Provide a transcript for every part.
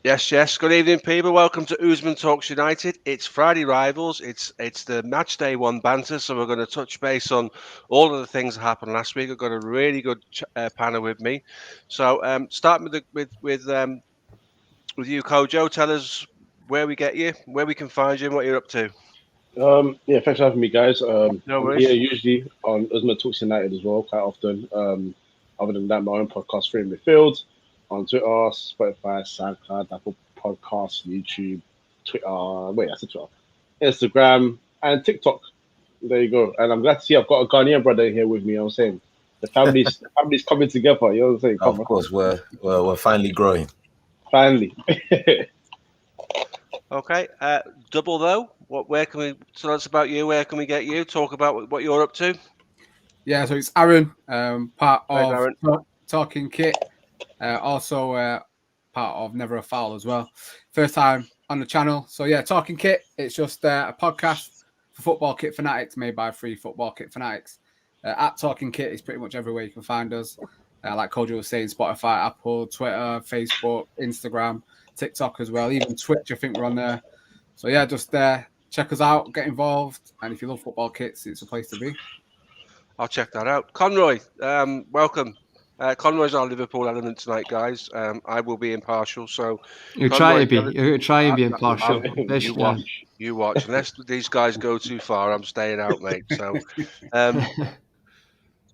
Yes. Good evening, people. Welcome to Usman Talks United. It's Friday Rivals. It's the match day one banter. So we're going to touch base on all of the things that happened last week. I've got a really good panel with me. So starting with you, Kojo. Tell us where we get you, where we can find you, and what you're up to. Thanks for having me, guys. No I'm worries. here usually on Usman Talks United as well, quite often. Other than that, my own podcast, Free Midfield, on Twitter, Spotify, SoundCloud, Apple Podcasts, YouTube, Twitter. Wait, that's Twitter, Instagram, and TikTok. There you go. And I'm glad to see I've got a Ghanaian brother here with me. You know what I'm saying the family's coming together. You know what I'm saying? Of course, we're finally growing. Finally. Okay. Double though. Where can we? So that's about you. Where can we get you? Talk about what you're up to. Yeah, so it's Aaron, part of Aaron. Talking Kit, also part of Never a Foul as well. First time on the channel. So yeah, Talking Kit, it's just a podcast for football kit fanatics made by free football kit fanatics. At Talking Kit is pretty much everywhere you can find us. Like Kojo was saying, Spotify, Apple, Twitter, Facebook, Instagram, TikTok as well. Even Twitch, I think we're on there. So yeah, just check us out, get involved. And if you love football kits, it's a place to be. I'll check that out. Conroy, welcome. Conroy's our Liverpool element tonight, guys. I will be impartial, so you Conroy, try and be impartial. You watch. Unless these guys go too far, I'm staying out, mate. So,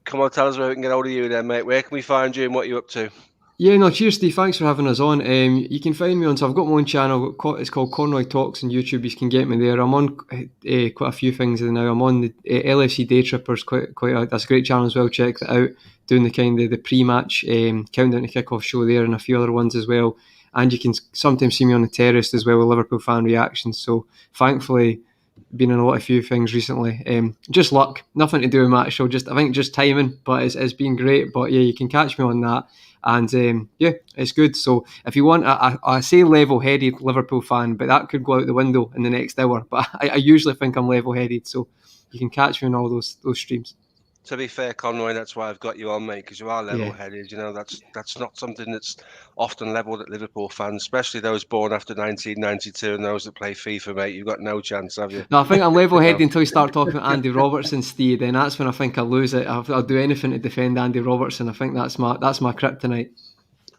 come on, tell us where we can get hold of you, then, mate. Where can we find you and what you're up to? Yeah, no, cheers, Steve. Thanks for having us on. You can find me on. So I've got my own channel. It's called Conroy Talks on YouTube. You can get me there. I'm on quite a few things now. I'm on the LFC Day Trippers. That's a great channel as well. Check that out. Doing the kind of the pre-match countdown to kick-off show there, and a few other ones as well. And you can sometimes see me on the terrace as well with Liverpool fan reactions. So thankfully, been in a few things recently. Just luck, nothing to do with match show. I think just timing, but it's been great. But yeah, you can catch me on that. And yeah, it's good. So if you want, I say level-headed Liverpool fan, but that could go out the window in the next hour. But I usually think I'm level-headed, so you can catch me on all those streams. To be fair, Conroy, that's why I've got you on, mate, because you are level-headed. Yeah. You know, that's not something that's often levelled at Liverpool fans, especially those born after 1992 and those that play FIFA, mate. You've got no chance, have you? No, I think I'm level-headed until you start talking about Andy Robertson, Steve. Then that's when I think I lose it. I'll do anything to defend Andy Robertson. I think that's my kryptonite.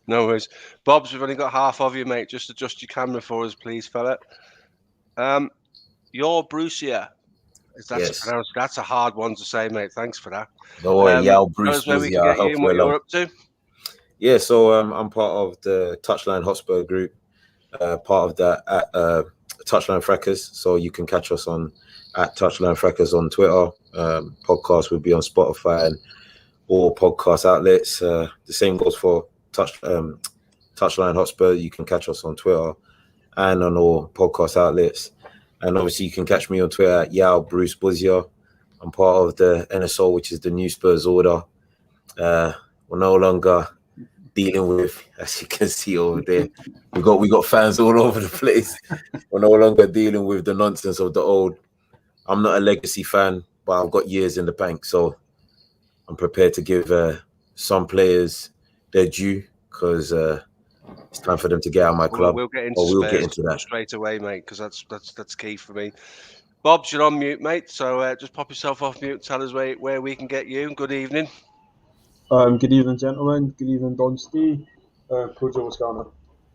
No worries. Bobs, we've only got half of you, mate. Just adjust your camera for us, please, fella. You're Brucia. Pronounced? That's a hard one to say, mate. Thanks for that. No worries, Bruce. Where we can get you and what you're up to. Yeah, so I'm part of the Touchline Hotspur group, part of that at Touchline Frackers. So you can catch us on at Touchline Frackers on Twitter. Podcast will be on Spotify and all podcast outlets. The same goes for Touchline Hotspur. You can catch us on Twitter and on all podcast outlets. And obviously, you can catch me on Twitter at Bruce Buzia. I'm part of the NSO, which is the New Spurs Order. We're no longer dealing with, as you can see over there, we got fans all over the place. We're no longer dealing with the nonsense of the old. I'm not a legacy fan, but I've got years in the bank, so I'm prepared to give some players their due because it's time for them to get out of my club. We'll get into that straight away, mate, because that's key for me. Bobs, you're on mute, mate. So just pop yourself off mute. Tell us where we can get you. Good evening. Good evening, gentlemen. Good evening, Don Steve. Kojo, what's going on?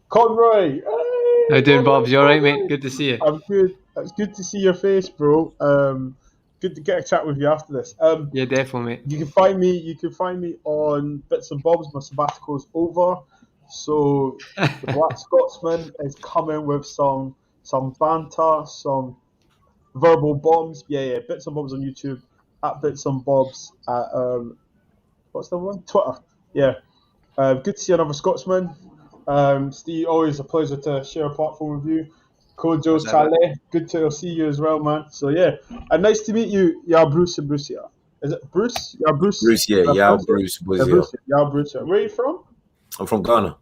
Conroy! Hey, how you doing, Bobs? You all right, mate? Good to see you. I'm good. It's good to see your face, bro. Good to get a chat with you after this. Yeah, definitely, mate. You can find me on Bits and Bobs. My sabbatical's over. So the Black Scotsman is coming with some banter, some verbal bombs. Yeah. Bits and Bobs on YouTube, at Bits and Bobs at what's the one? Twitter. Yeah. Good to see another Scotsman. Steve, always a pleasure to share a platform with you. Kojo, Chalet, good to see you as well, man. So yeah, and nice to meet you, Bruce and Bruce. Is it Bruce? Bruce. Bruce, yeah, Bruce. Bruce. Where are you from? I'm from Ghana.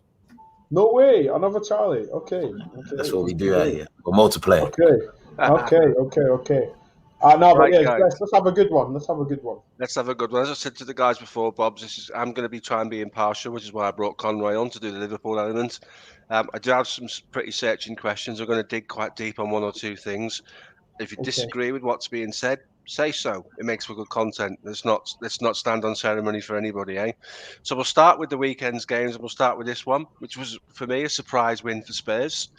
No way, another Charlie. Okay. That's what we do out here. We're multiplayer. Okay. No, but Right, yeah, guys. let's have a good one. Let's have a good one. Let's have a good one. As I said to the guys before, Bob's, I'm going to try and be impartial, which is why I brought Conroy on to do the Liverpool element. I do have some pretty searching questions. I'm going to dig quite deep on one or two things. If you Okay. disagree with what's being said, say so. It makes for good content. Let's not stand on ceremony for anybody, eh? So we'll start with the weekend's games, and we'll start with this one, which was for me a surprise win for Spurs.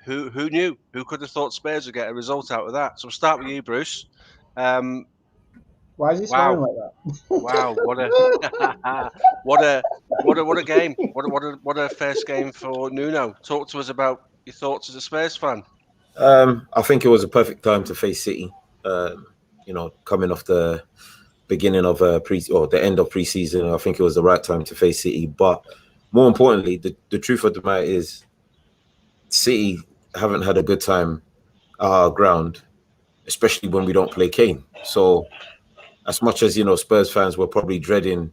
Who knew? Who could have thought Spurs would get a result out of that? So we'll start with you, Bruce. Why is he smiling Wow, like that? wow, what a what a game! What a first game for Nuno. Talk to us about your thoughts as a Spurs fan. I think it was a perfect time to face City. Coming off the beginning of the end of pre-season, I think it was the right time to face City. But more importantly, the truth of the matter is, City haven't had a good time at our ground, especially when we don't play Kane. So, as much as Spurs fans were probably dreading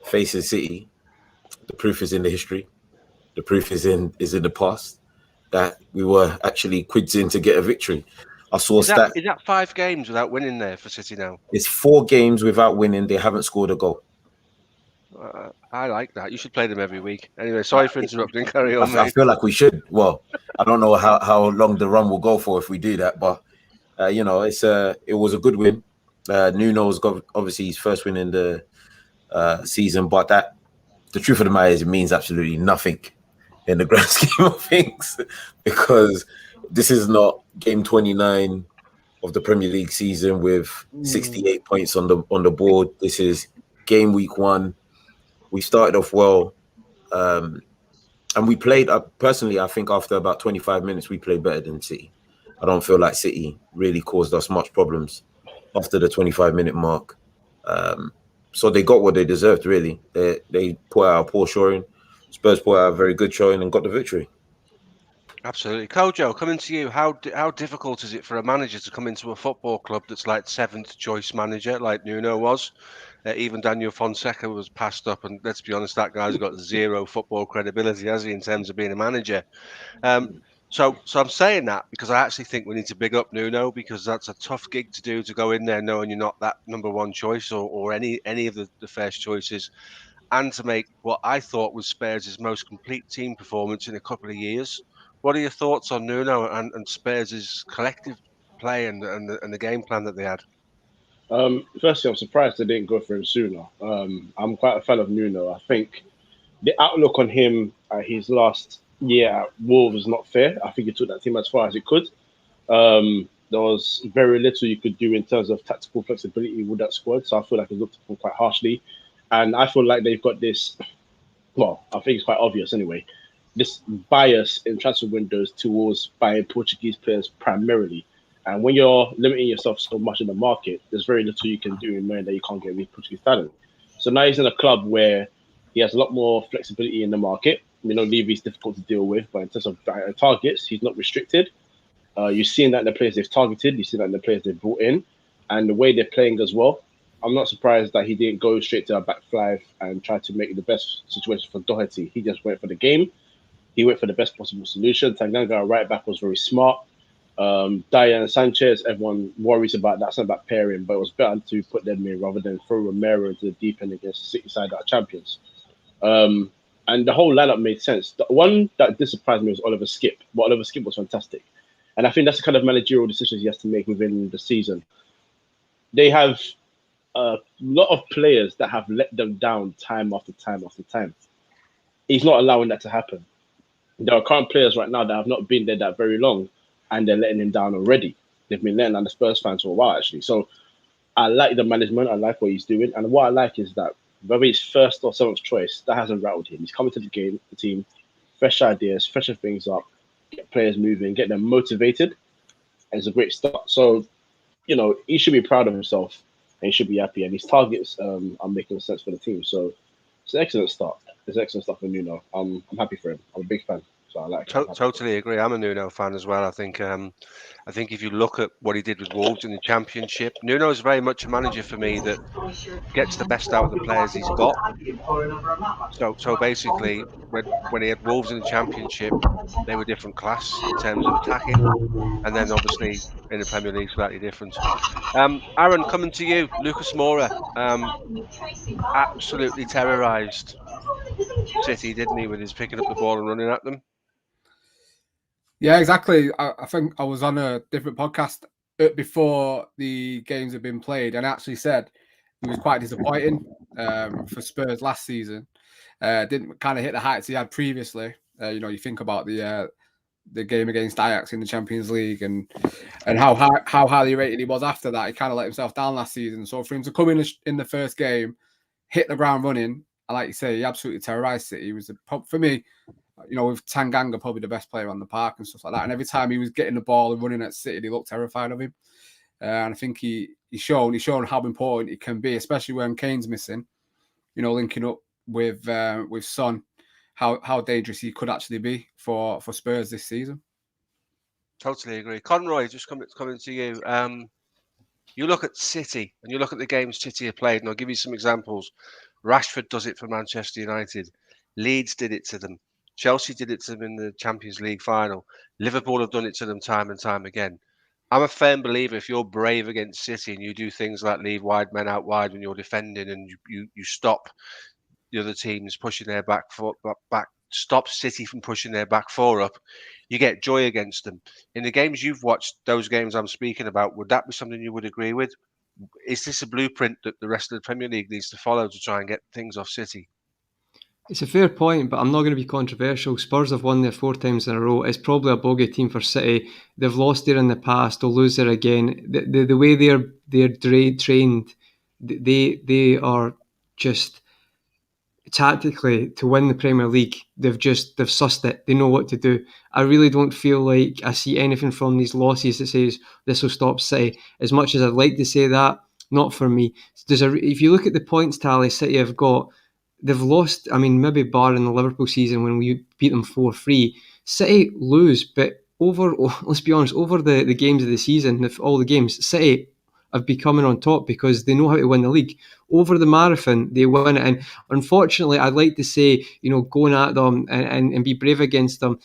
facing City, the proof is in the history. The proof is in the past that we were actually quids in to get a victory. I saw Is that 5 games without winning there for City now? It's 4 games without winning. They haven't scored a goal. I like that. You should play them every week. Anyway, sorry for interrupting. Carry on, I mate. feel like we should. Well, I don't know how long the run will go for if we do that, but it was a good win. Nuno's got obviously his first win in the season, but the truth of the matter is, it means absolutely nothing in the grand scheme of things, because this is not game 29 of the Premier League season with 68 points on the board. This is game week 1. We started off well, and we played. Personally, I think after about 25 minutes, we played better than City. I don't feel like City really caused us much problems after the 25-minute mark. So they got what they deserved, really. They put out a poor showing. Spurs put out a very good showing and got the victory. Absolutely. Kojo, coming to you, how difficult is it for a manager to come into a football club that's like 7th choice manager, like Nuno was? Even Daniel Fonseca was passed up, and let's be honest, that guy's got zero football credibility, has he, in terms of being a manager? So I'm saying that because I actually think we need to big up Nuno, because that's a tough gig to do, to go in there knowing you're not that number 1 choice or any of the first choices, and to make what I thought was Spurs' most complete team performance in a couple of years. What are your thoughts on Nuno and Spurs' collective play and the game plan that they had? Firstly, I'm surprised they didn't go for him sooner. I'm quite a fan of Nuno. I think the outlook on him his last year at Wolves was not fair. I think he took that team as far as he could. There was very little you could do in terms of tactical flexibility with that squad. So I feel like he looked at them quite harshly. And I feel like they've got this, well, I think it's quite obvious anyway, this bias in transfer windows towards buying Portuguese players primarily. And when you're limiting yourself so much in the market, there's very little you can do in knowing that you can't get any Portuguese talent. So now he's in a club where he has a lot more flexibility in the market. Levy's difficult to deal with, but in terms of targets, he's not restricted. You've seen that in the players they've targeted, you've seen that in the players they've brought in, and the way they're playing as well. I'm not surprised that he didn't go straight to a back 5 and try to make the best situation for Doherty. He just went for the game. He went for the best possible solution. Tanganga right back was very smart. Dyer and Sanchez, everyone worries about that centre back pairing, but it was better to put them in rather than throw Romero into the deep end against the City side that are champions. And the whole lineup made sense. The one that did surprise me was Oliver Skip, but Oliver Skip was fantastic. And I think that's the kind of managerial decisions he has to make within the season. They have a lot of players that have let them down time after time after time. He's not allowing that to happen. There are current players right now that have not been there that very long, and they're letting him down already. They've been letting down the Spurs fans for a while, actually. So I like the management. I like what he's doing. And what I like is that whether he's first or 7th choice, that hasn't rattled him. He's coming to the team, fresh ideas, freshen things up, get players moving, get them motivated. And it's a great start. So, he should be proud of himself and he should be happy. And his targets are making sense for the team. So it's an excellent start. It's an excellent start for Nuno. I'm happy for him. I'm a big fan. So I like it. Totally agree. I'm a Nuno fan as well. I think if you look at what he did with Wolves in the Championship, Nuno is very much a manager for me that gets the best out of the players he's got. So basically, when he had Wolves in the Championship, they were different class in terms of attacking, and then obviously in the Premier League, slightly different. Aaron, coming to you, Lucas Moura, absolutely terrorised City, didn't he, with his picking up the ball and running at them? Yeah, exactly. I think I was on a different podcast before the games had been played, and actually said it was quite disappointing for Spurs last season. Didn't kind of hit the heights he had previously. You think about the game against Ajax in the Champions League and how highly rated he was after that. He kind of let himself down last season. So for him to come in the first game, hit the ground running, and like you say, he absolutely terrorised City. He was for me, with Tanganga probably the best player on the park and stuff like that. And every time he was getting the ball and running at City, they looked terrified of him. And I think he's shown how important he can be, especially when Kane's missing. Linking up with Son, how dangerous he could actually be for Spurs this season. Totally agree. Conroy, just coming to you. You look at City and you look at the games City have played, and I'll give you some examples. Rashford does it for Manchester United. Leeds did it to them. Chelsea did it to them in the Champions League final. Liverpool have done it to them time and time again. I'm a firm believer if you're brave against City and you do things like leave wide men out wide when you're defending and you stop the other teams pushing their back stop City from pushing their back four up, you get joy against them. In the games you've watched, those games I'm speaking about, would that be something you would agree with? Is this a blueprint that the rest of the Premier League needs to follow to try and get things off City? It's a fair point, but I'm not going to be controversial. Spurs have won there 4 times in a row. It's probably a bogey team for City. They've lost there in the past. They'll lose there again. The way they're trained, they are just tactically to win the Premier League. They've sussed it. They know what to do. I really don't feel like I see anything from these losses that says this will stop City. As much as I'd like to say that, not for me. If you look at the points tally City have got, they've lost, maybe barring the Liverpool season when we beat them 4-3. City lose, but let's be honest, over the games of the season, all the games, City have been coming on top because they know how to win the league. Over the marathon, they win it. And unfortunately, I'd like to say, going at them and be brave against them.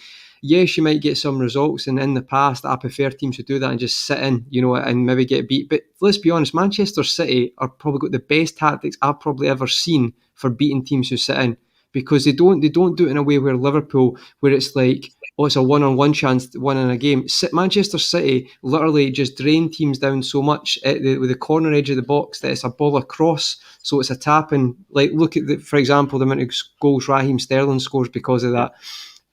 Yes, you might get some results, and in the past, I prefer teams who do that and just sit in, and maybe get beat. But let's be honest, Manchester City are probably got the best tactics I've probably ever seen for beating teams who sit in, because they don't do it in a way where Liverpool, where it's like, it's a one-on-one chance to win in a game. Manchester City literally just drain teams down so much with the corner edge of the box that it's a ball across, so it's a tap. And look at for example, the amount of goals Raheem Sterling scores because of that.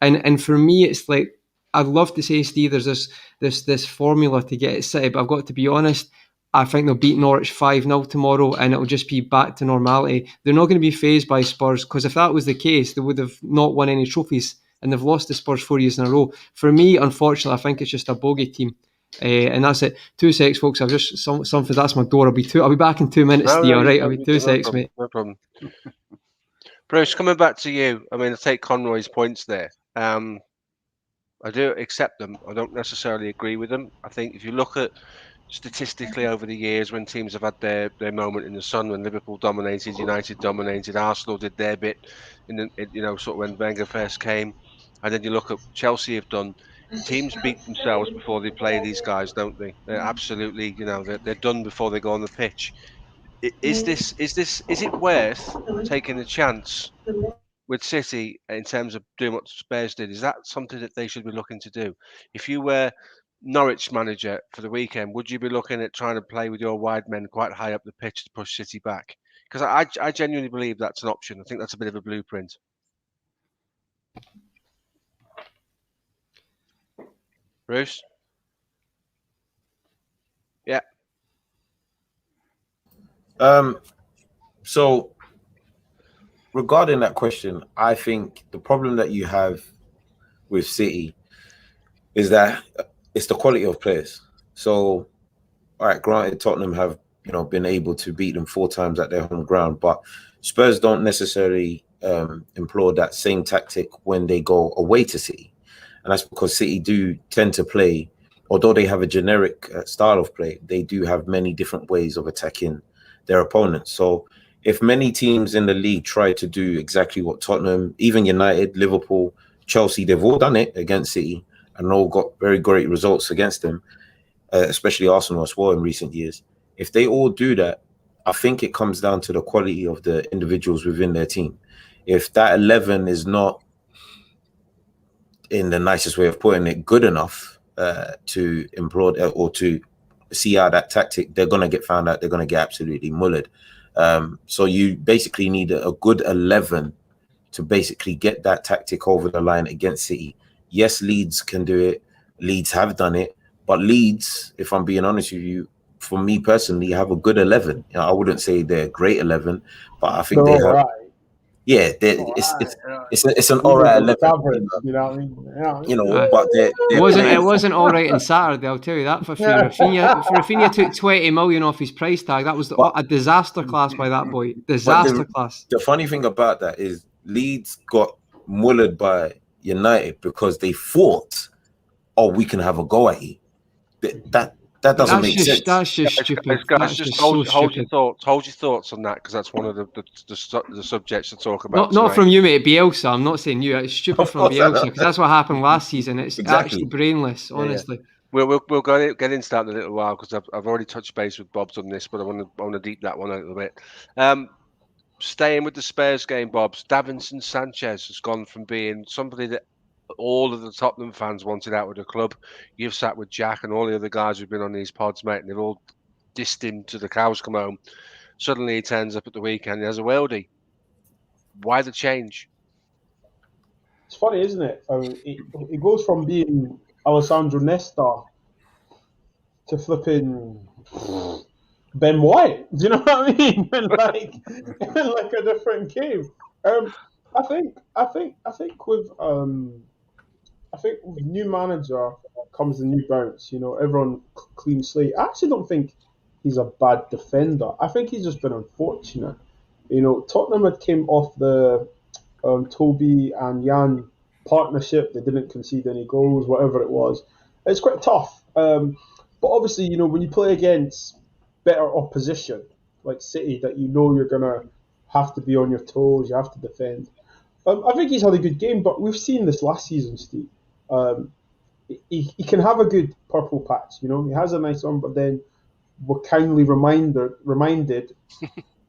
And for me, it's like, I'd love to say, Steve, there's this formula to get it City, but I've got to be honest, I think they'll beat Norwich 5-0 tomorrow, and it'll just be back to normality. They're not going to be fazed by Spurs, because if that was the case, they would have not won any trophies, and they've lost to Spurs 4 years in a row. For me, unfortunately, I think it's just a bogey team. And that's it. 2 secs, folks. I've just something. That's my door. I'll be back in 2 minutes, Steve. All right, I'll be 2 secs, mate. No problem. Bruce, coming back to you. I take Conroy's points there. I do accept them. I don't necessarily agree with them. I think if you look at statistically over the years, when teams have had their moment in the sun, when Liverpool dominated, United dominated, Arsenal did their bit sort of when Wenger first came, and then you look at Chelsea have done. Teams beat themselves before they play these guys, don't they? They're absolutely, they're done before they go on the pitch. Is it worth taking a chance with City in terms of doing what Spurs did? Is that something that they should be looking to do? If you were Norwich manager for the weekend, would you be looking at trying to play with your wide men quite high up the pitch to push City back? Because I genuinely believe that's an option. I think that's a bit of a blueprint. Bruce? Yeah. So regarding that question, I think the problem that you have with City is that it's the quality of players. So, all right, granted, Tottenham have been able to beat them 4 times at their home ground, but Spurs don't necessarily employ that same tactic when they go away to City. and that's because City do tend to play, although they have a generic style of play, they do have many different ways of attacking their opponents. So if many teams in the league try to do exactly what Tottenham, even United, Liverpool, Chelsea, they've all done it against City and all got very great results against them, especially Arsenal as well in recent years. If they all do that, I think it comes down to the quality of the individuals within their team. If that 11 is not, in the nicest way of putting it, good enough to implode or to see out that tactic, they're going to get found out. They're going to get absolutely mullered. So you basically need a good 11 to basically get that tactic over the line against City. Yes, Leeds can do it. Leeds have done it. But Leeds, if I'm being honest with you, for me personally, have a good 11. You know, I wouldn't say they're a great 11, but I think They're they all have. right. Yeah, it's an alright 11. Average, you know what I mean? You know, Aye. but they're It wasn't all right on Saturday, I'll tell you that for free. Rafinha took 20 million off his price tag. That was a disaster class by that boy. Disaster class. The funny thing about that is Leeds got mullered by United because they thought, oh, we can have a go at you. That doesn't make sense. That's just stupid. Guys, That's just just hold so your stupid. thoughts. Hold your thoughts on that, because that's one of the subjects to talk about. Not tonight. from you, mate. Bielsa. I'm not saying you. It's stupid Of from course I know. Bielsa because that's what happened last season. It's Exactly. actually brainless, Yeah. honestly. We'll get into that in a little while, because I've already touched base with Bob's on this, but I want to deep that one out a little bit. Staying with the Spurs game, Bob's, Davinson Sanchez has gone from being somebody that all of the Tottenham fans wanted out of the club. You've sat with Jack and all the other guys who've been on these pods, mate, and they've all dissed him to the cows come home. Suddenly he turns up at the weekend, he has a worldie. Why the change? It's funny, isn't it? It goes from being Alessandro Nesta to flipping Ben White. Do you know what I mean? like a different game. I think with new manager comes a new bounce. You know, everyone clean slate. I actually don't think he's a bad defender. I think he's just been unfortunate. You know, Tottenham had came off the Toby and Jan partnership. They didn't concede any goals, whatever it was. It's quite tough. But obviously, you know, when you play against better opposition like City, that you know you're gonna have to be on your toes, you have to defend. I think he's had a good game, but we've seen this last season, Steve. He can have a good purple patch, you know. He has a nice one, but then we're kindly reminded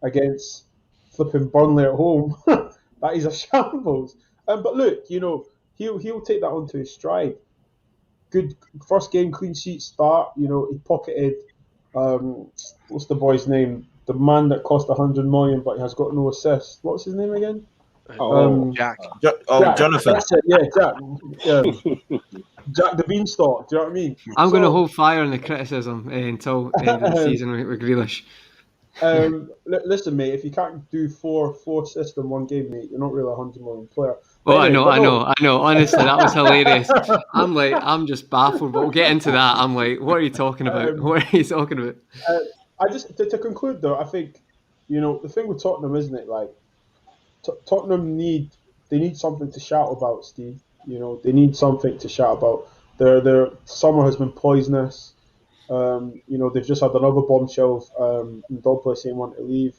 against flipping Burnley at home that he's a shambles. But look, you know, he'll take that onto his stride. Good first game, clean sheet start. You know, he pocketed what's the boy's name? The man that cost 100 million but has got no assist. What's his name again? Jack. Jack. Jonathan. That's it, yeah, Jack. Jack the Beanstalk. Do you know what I mean? I'm going to hold fire on the criticism until the end of the season with Grealish. Listen, mate. If you can't do four assists in one game, mate, you're not really a 100 million player. Oh, anyway, I know. Honestly, that was hilarious. I'm just baffled. But we'll get into that. I'm like, what are you talking about? What are you talking about? I just to conclude though, I think, you know, the thing with Tottenham, isn't it? Like Tottenham need something to shout about, Steve. You know, they need something to shout about. Their summer has been poisonous. You know, they've just had another bombshell in Doble saying want to leave.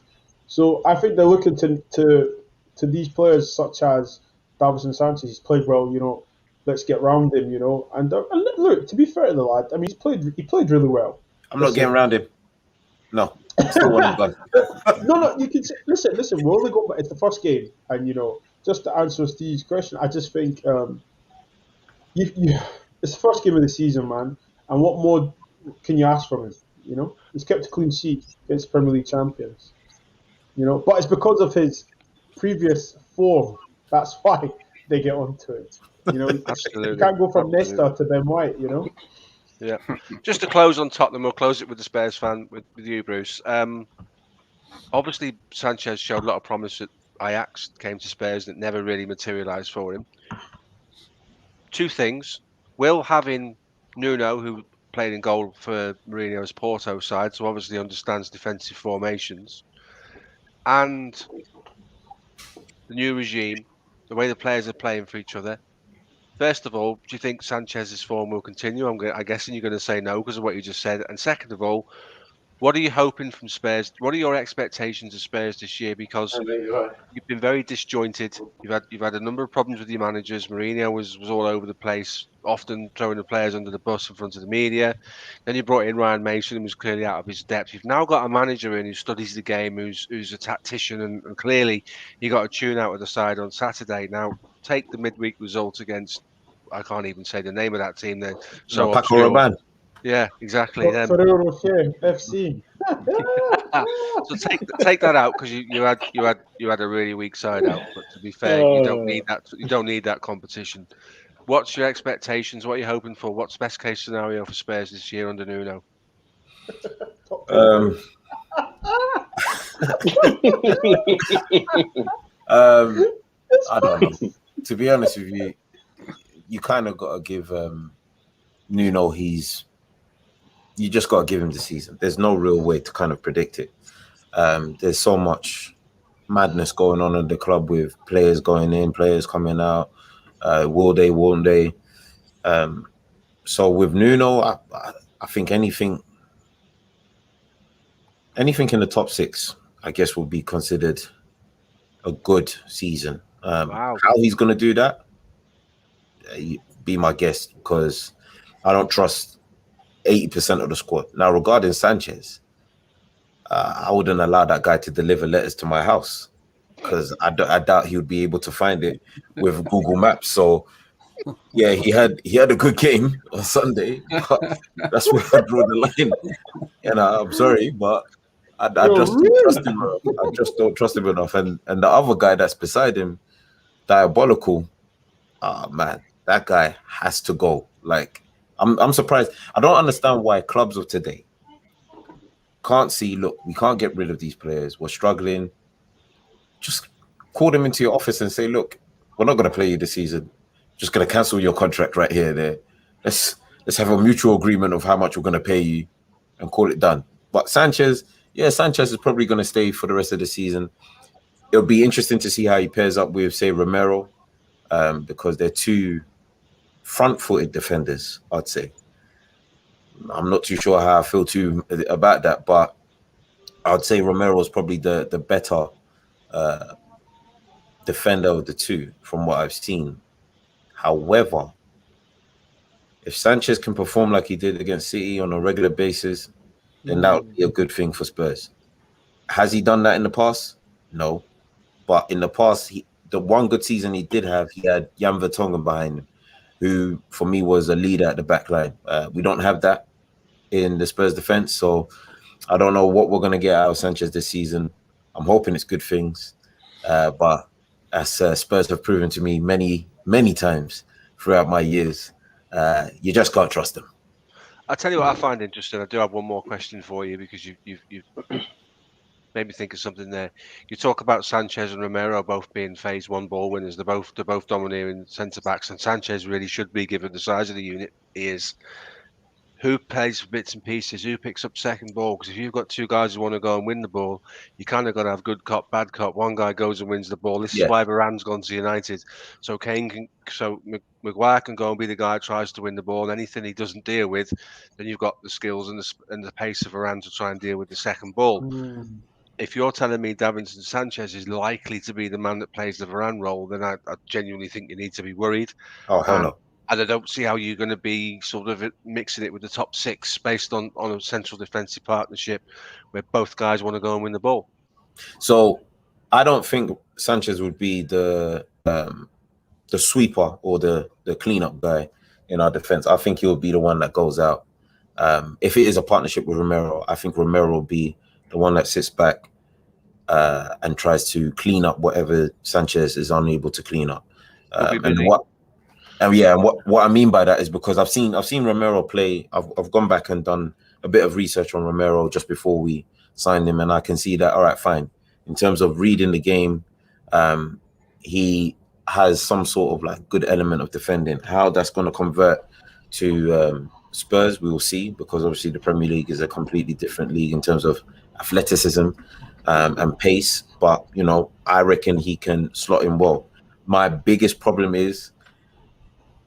So I think they're looking to these players such as Davinson Sanchez. He's played well, you know. Let's get round him, you know. And look, to be fair to the lad, I mean, he played really well. I'm not getting around him. No, still want him gone. No. You can say, listen. We're only going. It's the first game, and you know, just to answer Steve's question, I just think it's the first game of the season, man. And what more can you ask from him? You know, he's kept a clean sheet against Premier League champions. You know, but it's because of his previous form. That's why they get onto it. You know, Absolutely. You can't go from Nesta to Ben White. You know. Yeah. Just to close on Tottenham, we'll close it with the Spurs fan, with you, Bruce. Obviously, Sanchez showed a lot of promise at Ajax, came to Spurs, and it never really materialised for him. Two things. Will having Nuno, who played in goal for Mourinho's Porto side, so obviously understands defensive formations, and the new regime, the way the players are playing for each other, First of all, do you think Sanchez's form will continue? I'm guessing you're going to say no because of what you just said. And second of all, what are you hoping from Spurs? What are your expectations of Spurs this year? Because you've been very disjointed. You've had a number of problems with your managers. Mourinho was all over the place, often throwing the players under the bus in front of the media. Then you brought in Ryan Mason, who was clearly out of his depth. You've now got a manager in who studies the game, who's a tactician, and clearly he got a tune out of the side on Saturday. Now take the midweek result against. I can't even say the name of that team. They're No, so Paco obscure. Rabanne. Yeah, exactly. Them. Ferrero Rocher, FC. So take that out because you had a really weak side out. But to be fair, you don't need that. You don't need that competition. What's your expectations? What are you hoping for? What's best case scenario for Spurs this year under Nuno? I don't know. To be honest with you, you kind of got to give Nuno you just got to give him the season. There's no real way to kind of predict it. There's so much madness going on in the club with players going in, players coming out. Will they, won't they? So with Nuno, I think anything in the top 6, I guess, will be considered a good season. Wow. How he's going to do that, be my guest, because I don't trust 80% of the squad. Now, regarding Sanchez, I wouldn't allow that guy to deliver letters to my house because I doubt he would be able to find it with Google Maps. So, yeah, he had a good game on Sunday, but that's where I draw the line. And I'm sorry, but I just don't trust him enough. I just don't trust him enough. And the other guy that's beside him, Diabolical, man, that guy has to go. Like, I'm surprised. I don't understand why clubs of today can't see, look, we can't get rid of these players. We're struggling. Just call them into your office and say, look, we're not going to play you this season. Just going to cancel your contract right here. There. Let's have a mutual agreement of how much we're going to pay you and call it done. But Sanchez is probably going to stay for the rest of the season. It'll be interesting to see how he pairs up with, say, Romero, because they're two front-footed defenders, I'd say. I'm not too sure how I feel too about that, but I'd say Romero is probably the better defender of the two from what I've seen. However, if Sanchez can perform like he did against City on a regular basis, then that would be a good thing for Spurs. Has he done that in the past? No. But in the past, the one good season he did have, he had Jan Vertonghen behind him, who for me was a leader at the back line. We don't have that in the Spurs defense, so I don't know what we're going to get out of Sanchez this season. I'm hoping it's good things, but as Spurs have proven to me many, many times throughout my years, you just can't trust them. I'll tell you what I find interesting. I do have one more question for you because you've made me think of something there. You talk about Sanchez and Romero both being phase 1 ball winners. They're both domineering centre backs, and Sanchez really should be, given the size of the unit he is. Who plays for bits and pieces? Who picks up second ball? Because if you've got two guys who want to go and win the ball, you kind of got to have good cop, bad cop. One guy goes and wins the ball. This is why Varane's gone to United. So Maguire can go and be the guy who tries to win the ball. Anything he doesn't deal with, then you've got the skills and the pace of Varane to try and deal with the second ball. If you're telling me Davinson Sanchez is likely to be the man that plays the Varane role, then I genuinely think you need to be worried. Oh, hell no. And I don't see how you're going to be sort of mixing it with the top 6 based on a central defensive partnership where both guys want to go and win the ball. So I don't think Sanchez would be the sweeper or the cleanup guy in our defense. I think he'll be the one that goes out. If it is a partnership with Romero, I think Romero will be the one that sits back and tries to clean up whatever Sanchez is unable to clean up. And what I mean by that is because I've seen Romero play. I've gone back and done a bit of research on Romero just before we signed him, and I can see that, all right, fine. In terms of reading the game, he has some sort of like good element of defending. How that's going to convert to Spurs, we will see, because obviously the Premier League is a completely different league in terms of athleticism and pace. But, I reckon he can slot in well. My biggest problem is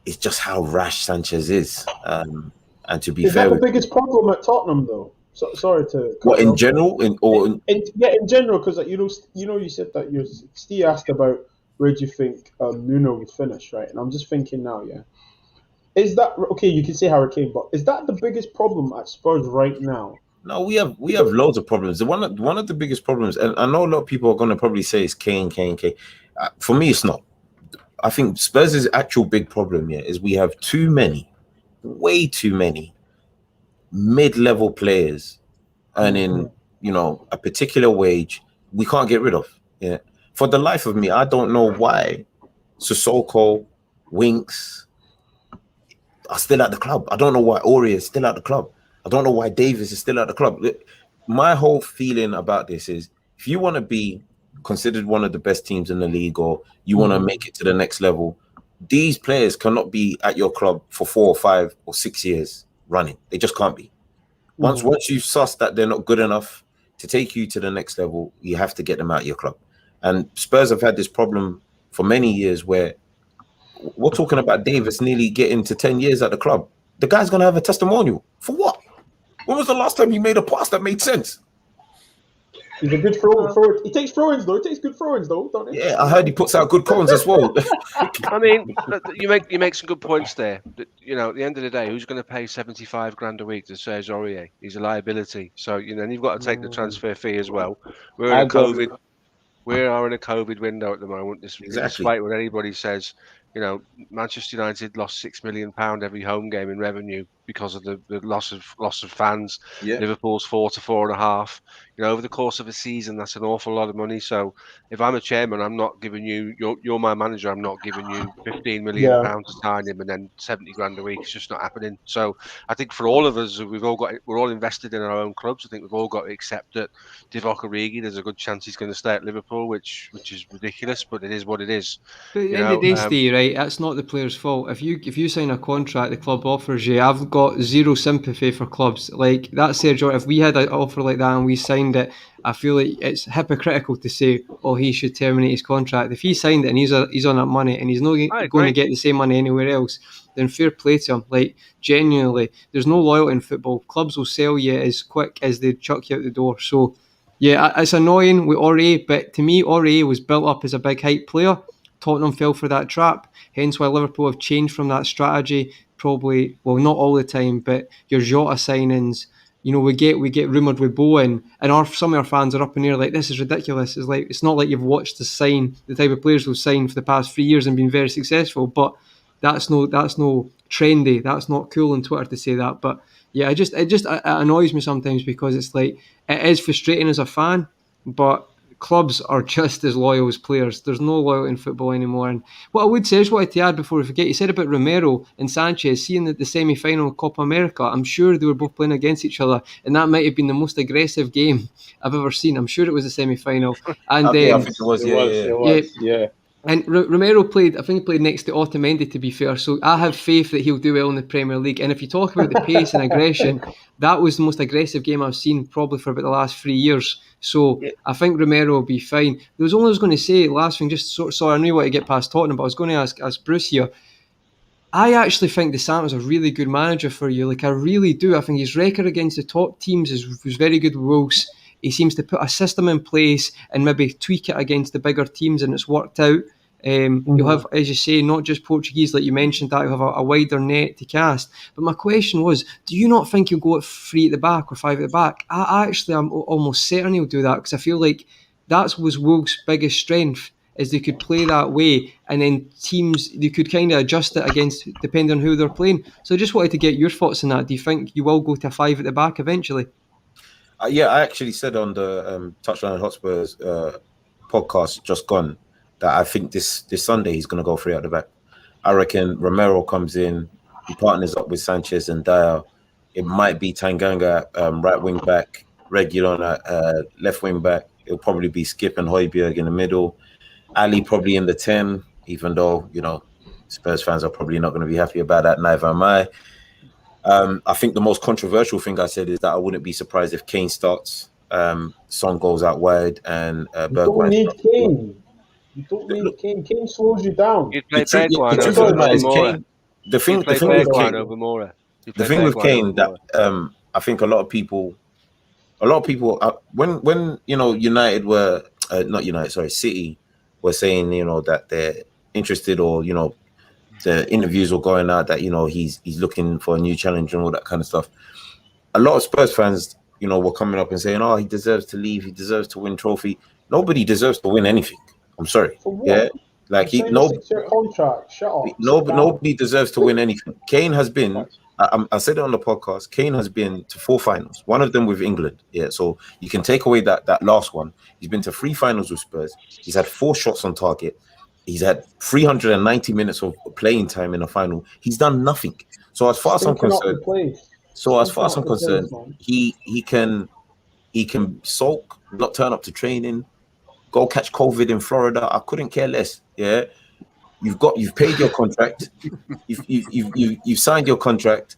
it's just how rash Sanchez is. And to be Is fair, that the biggest problem at Tottenham, though? Sorry to cut what you in off. general, In general, because you said that Steve asked about where do you think Nuno would finish, right? And I'm just thinking now, yeah, is that okay? You can say Harry Kane, but is that the biggest problem at Spurs right now? No, we have loads of problems. One of the biggest problems, and I know a lot of people are going to probably say it's Kane. For me, it's not. I think Spurs' actual big problem here is we have way too many mid-level players earning, a particular wage we can't get rid of. Yeah. For the life of me, I don't know why Sissoko, Winks are still at the club. I don't know why Ori is still at the club. I don't know why Davis is still at the club. My whole feeling about this is if you want to be considered one of the best teams in the league or you want to make it to the next level, these players cannot be at your club for 4 or 5 or 6 years running. They just can't be. Once you've sussed that they're not good enough to take you to the next level, you have to get them out of your club. And Spurs have had this problem for many years where we're talking about Davis nearly getting to 10 years at the club. The guy's going to have a testimonial. For what? When was the last time he made a pass that made sense? He's a good throw. He takes throw-ins, though. He takes good throw-ins, though, don't he? Yeah, I heard he puts out good cones as well. I mean, you make some good points there. At the end of the day, who's going to pay 75 grand a week to Serge Aurier? He's a liability. So and you've got to take the transfer fee as well. We are in a COVID window at the moment. Despite what anybody says, Manchester United lost £6 million every home game in revenue because of the loss of fans. Yeah. Liverpool's 4 to 4.5. Over the course of a season, that's an awful lot of money. So if I'm a chairman, I'm not giving you. You're my manager. I'm not giving you £15 million to sign him and then 70 grand a week. It's just not happening. So I think for all of us, we're all invested in our own clubs. I think we've all got to accept that Divock Origi, there's a good chance he's going to stay at Liverpool, which is ridiculous, but it is what it is. But at the end of the day, Steve, right, that's not the player's fault. If you sign a contract the club offers you, I've got zero sympathy for clubs. Like that Sergio, if we had an offer like that and we signed it, I feel like it's hypocritical to say, oh, he should terminate his contract. If he signed it and he's on that money and he's not going to get the same money anywhere else, then fair play to him. Like, genuinely, there's no loyalty in football. Clubs will sell you as quick as they chuck you out the door. So, yeah, it's annoying with Aurier, but to me, Aurier was built up as a big hype player. Tottenham fell for that trap, hence why Liverpool have changed from that strategy. Probably, well, not all the time, but your Jota signings, we get rumoured with Bowen, and some of our fans are up in the air like, this is ridiculous. It's not like you've watched us sign the type of players we've signed for the past 3 years and been very successful, but that's no trendy, that's not cool on Twitter to say that. But yeah, it annoys me sometimes because it's like, it is frustrating as a fan, but clubs are just as loyal as players. There's no loyalty in football anymore. And what I would say, I just wanted to add before we forget, you said about Romero and Sanchez, seeing the semi-final of Copa America, I'm sure they were both playing against each other, and that might have been the most aggressive game I've ever seen. I'm sure it was the semi-final. And I think it was, yeah. And Romero played next to Otamendi, to be fair. So I have faith that he'll do well in the Premier League. And if you talk about the pace and aggression, that was the most aggressive game I've seen probably for about the last 3 years. So I think Romero will be fine. There was only I was going to say, last thing, just sorry, I knew you wanted to get past Tottenham, but I was going to ask Bruce here. I actually think De Santo's a really good manager for you. Like, I really do. I think his record against the top teams was very good with Wolves. He seems to put a system in place and maybe tweak it against the bigger teams, and it's worked out. You'll have, as you say, not just Portuguese, like you mentioned, that you'll have a wider net to cast. But my question was, do you not think he'll go at 3 at the back or 5 at the back? I'm almost certain he'll do that, because I feel like that was Wolves' biggest strength, is they could play that way, and then teams, they could kind of adjust it against, depending on who they're playing. So I just wanted to get your thoughts on that. Do you think you will go to a 5 at the back eventually? Yeah, I actually said on the Touchline Hotspurs podcast just gone that I think this Sunday he's going to go 3 at the back. I reckon Romero comes in, he partners up with Sanchez and Dyer. It might be Tanganga right wing back, Reguilon at left wing back. It'll probably be Skip and Højbjerg in the middle. Ali probably in the 10, even though, Spurs fans are probably not going to be happy about that, neither am I. I think the most controversial thing I said is that I wouldn't be surprised if Kane starts, Son goes out wide, and Bergwijn. You don't need Kane. Kane slows you down. You'd play Bergwijn over Moura. the thing play with Bergwijn Kane, over Moura. the thing with Kane that I think a lot of people, when United were not United, sorry, City were saying that they're interested, or the interviews were going out that he's looking for a new challenge and all that kind of stuff. A lot of Spurs fans were coming up and saying, oh, he deserves to leave, he deserves to win trophy. Nobody deserves to win anything. I'm sorry. For what? Yeah, like a 6-year contract. Shut up. Nobody deserves to win anything. Kane has been. I said it on the podcast. Kane has been to 4 finals. One of them with England. Yeah, so you can take away that last one. He's been to 3 finals with Spurs. He's had 4 shots on target. He's had 390 minutes of playing time in a final. He's done nothing. So as far as I'm concerned, he can sulk, not turn up to training, go catch COVID in Florida. I couldn't care less. Yeah. You've paid your contract. You've signed your contract.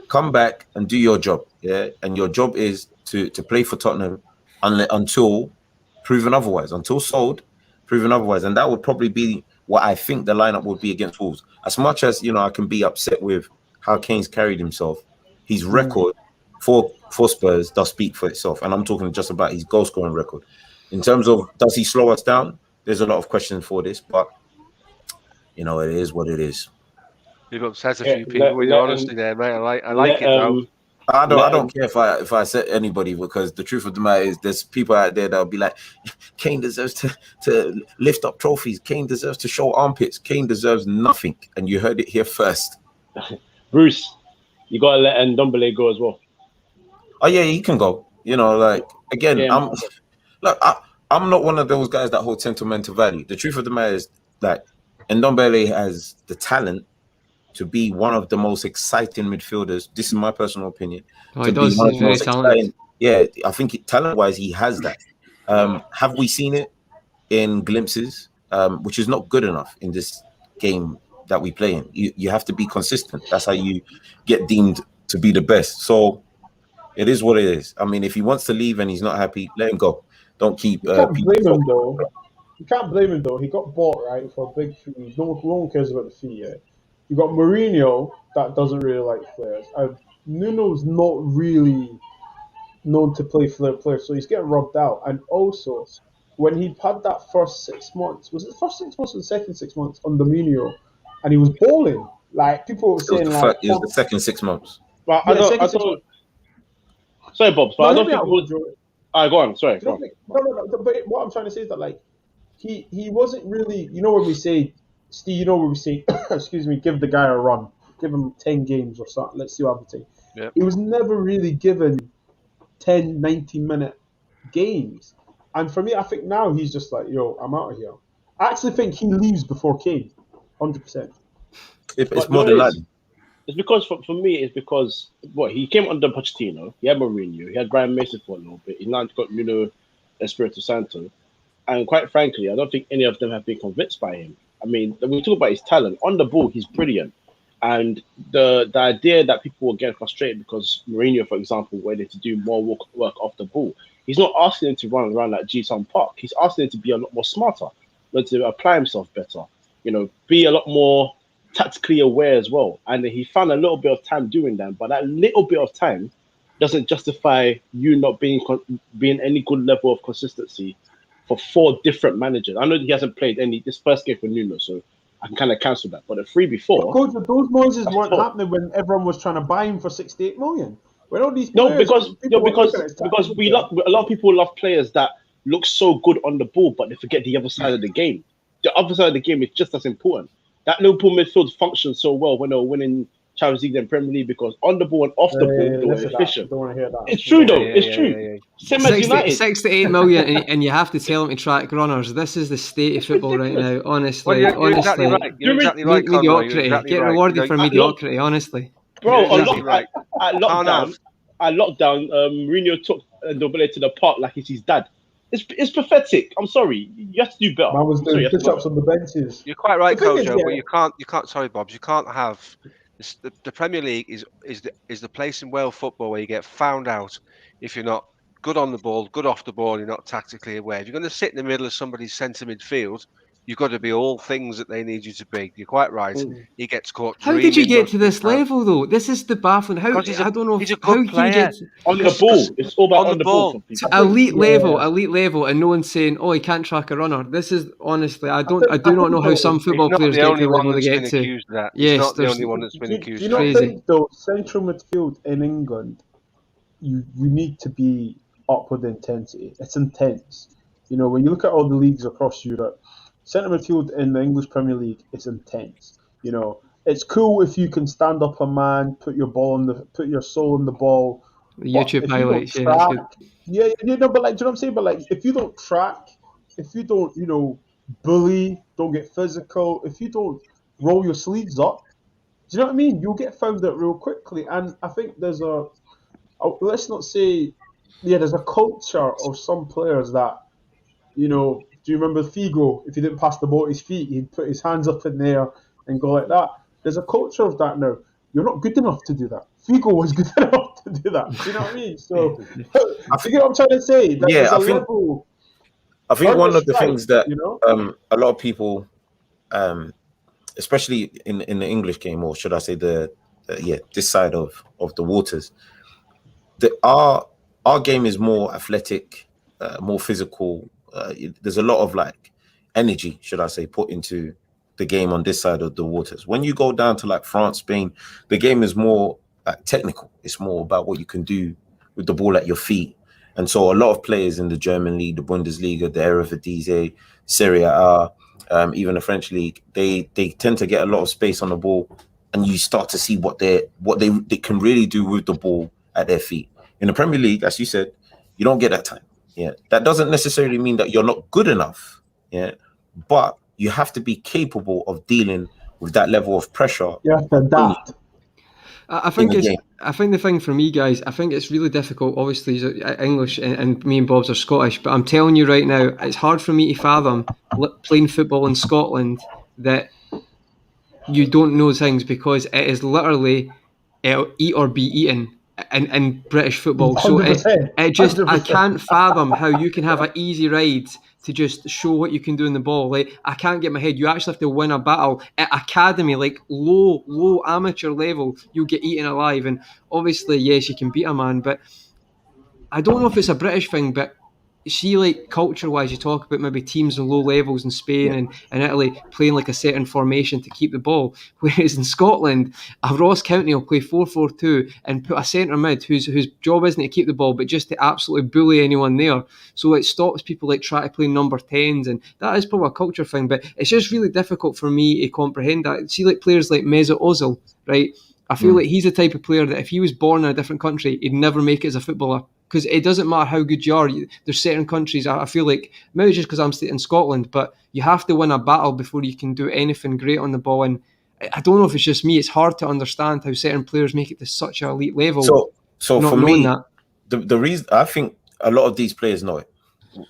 Come back and do your job. Yeah, and your job is to play for Tottenham until proven otherwise. Until sold, proven otherwise, and that would probably be what I think the lineup would be against Wolves. As much as I can be upset with how Kane's carried himself, his record for Spurs does speak for itself, and I'm talking just about his goal scoring record. In terms of does he slow us down? There's a lot of questions for this, but it is what it is. You've upset a few people with your honesty there, mate. I like it though. I don't care if I set anybody, because the truth of the matter is there's people out there that'll be like, Kane deserves to lift up trophies. Kane deserves to show armpits. Kane deserves nothing, and you heard it here first. Bruce, you gotta let Ndombele go as well. Oh yeah, he can go. Again, I'm not one of those guys that hold sentimental value. The truth of the matter is that Ndombele has the talent to be one of the most exciting midfielders. This is my personal opinion. He does. He's very talented. Yeah, I think talent-wise, he has that. Have we seen it in glimpses? Which is not good enough in this game that we play in. You have to be consistent. That's how you get deemed to be the best. So it is what it is. I mean, if he wants to leave and he's not happy, let him go. Don't keep. You can't blame him though. You can't blame him though. He got bought right for a big fee. No one cares about the fee yet. You got Mourinho that doesn't really like players. Nuno's not really known to play for their players, so he's getting rubbed out. And also, when he had that first 6 months, was it the first 6 months or the second 6 months on Mourinho, and he was balling. Like people were saying, it was the second 6 months. Well, I don't. Sorry, Bob. But I don't think it was. Go on. Sorry. Go on. No. But what I'm trying to say is that he wasn't really. When we say, Steve, when we say, excuse me, give the guy a run, give him 10 games or something. Let's see what happens. Yep. He was never really given 10, 19-minute games. And for me, I think now he's just like, yo, I'm out of here. I actually think he leaves before Kane, 100%. It's more than that. It's because, for me, it's because, he came under Pochettino, he had Mourinho, he had Brian Mason for a little bit, he's now got Nuno Espirito Santo. And quite frankly, I don't think any of them have been convinced by him. I mean, we talk about his talent. On the ball, he's brilliant. And the idea that people will get frustrated because Mourinho, for example, wanted to do more work off the ball. He's not asking him to run around like Ji-Sung Park. He's asking him to be a lot more smarter, but to apply himself better. Be a lot more tactically aware as well. And he found a little bit of time doing that. But that little bit of time doesn't justify you not being any good level of consistency for 4 different managers. I know he hasn't played this first game for Nuno, so I can kind of cancel that. But the 3 before, Coach, those noises weren't happening when everyone was trying to buy him for 68 million. When all these because we love a lot of people love players that look so good on the ball, but they forget the other side of the game. The other side of the game is just as important. That Liverpool midfield functions so well when they were winning Champions League and Premier League, because on the ball and off the ball they were efficient. Don't want to hear that. It's true though. It's true. Same as United. 6 to 8 million, and you have to tell them to track runners. This is the state of football right now. Honestly, you're exactly right. You're exactly right. Mediocrity. Get rewarded for mediocrity. Honestly, bro. At lockdown, Mourinho took Ndombele to the park like it's his dad. It's pathetic. I'm sorry. You have to do better. Man was doing push-ups on the benches. You're quite right, Coach. But you can't. Sorry, Bob. You can't have. The Premier League is the place in world football where you get found out if you're not good on the ball, good off the ball, you're not tactically aware. If you're going to sit in the middle of somebody's centre midfield, you've got to be all things that they need you to be. You're quite right. He gets caught How dreaming. did you get to most this of the time. level, though? This is the baffling. How Because I don't know. he's a How good can you player. get On the ball. It's all about on the ball for to people. elite Yeah. level, and no one's saying, "Oh, he can't track a runner." This is honestly, I do I not know think how though, some He's football not players the get to only the one level they that's been get to. accused of that. He's Yes, not the there's only one that's been do accused you of not that. crazy. think though central midfield in England, you need to be up with intensity. It's intense. You know, when you look at all the leagues across Europe, centre midfield in the English Premier League is intense. You know, it's cool if you can stand up a man, put your soul in the ball. The But YouTube if you don't highlights, yeah, that's good. track, yeah, you know, but like, do you know what I'm saying? But like, if you don't track, if you don't, bully, don't get physical, if you don't roll your sleeves up, do you know what I mean? You'll get found out real quickly. And I think let's not say, there's a culture of some players that, do you remember Figo? If he didn't pass the ball at his feet, he'd put his hands up in the air and go like that. There's a culture of that now. You're not good enough to do that. Figo was good enough to do that. Do you know what I mean? So, you get what I'm trying to say? Like, Yeah, there's a I think- level. I think Earn one your of the stripes, things that you know? a lot of people, especially in the English game, or should I say this side of the waters, our game is more athletic, more physical. There's a lot of like energy, should I say, put into the game on this side of the waters. When you go down to like France, Spain, the game is more technical. It's more about what you can do with the ball at your feet. And so a lot of players in the German league, the Bundesliga, the Eredivisie, Serie A, even the French league, they tend to get a lot of space on the ball, and you start to see what they can really do with the ball at their feet. In the Premier League, as you said, you don't get that time. Yeah, that doesn't necessarily mean that you're not good enough. Yeah, but you have to be capable of dealing with that level of pressure. You have to adapt. I think in the game. I think the thing for me, guys, I think it's really difficult. Obviously, English and me and Bob's are Scottish, but I'm telling you right now, it's hard for me to fathom playing football in Scotland that you don't know things, because it is literally eat or be eaten in British football. So 100%. it just, I 100%. can't fathom how you can have an easy ride to just show what you can do in the ball. Like, I can't get my head. You actually have to win a battle at academy, like low amateur level. You'll get eaten alive. And obviously, yes, you can beat a man, but I don't know if it's a British thing, but see, like culture-wise, you talk about maybe teams in low levels in Spain and Italy playing like a certain formation to keep the ball. Whereas in Scotland, a Ross County will play 4-4-2 and put a centre mid whose job isn't to keep the ball, but just to absolutely bully anyone there. So it stops people like trying to play number 10s, and that is probably a culture thing. But it's just really difficult for me to comprehend that. See, like players like Mesut Ozil, right? I feel like he's the type of player that if he was born in a different country, he'd never make it as a footballer. Because it doesn't matter how good you are. There's certain countries, I feel like, maybe just because I'm in Scotland, but you have to win a battle before you can do anything great on the ball. And I don't know if it's just me. It's hard to understand how certain players make it to such an elite level. So not for knowing me, that. the reason, I think a lot of these players know it.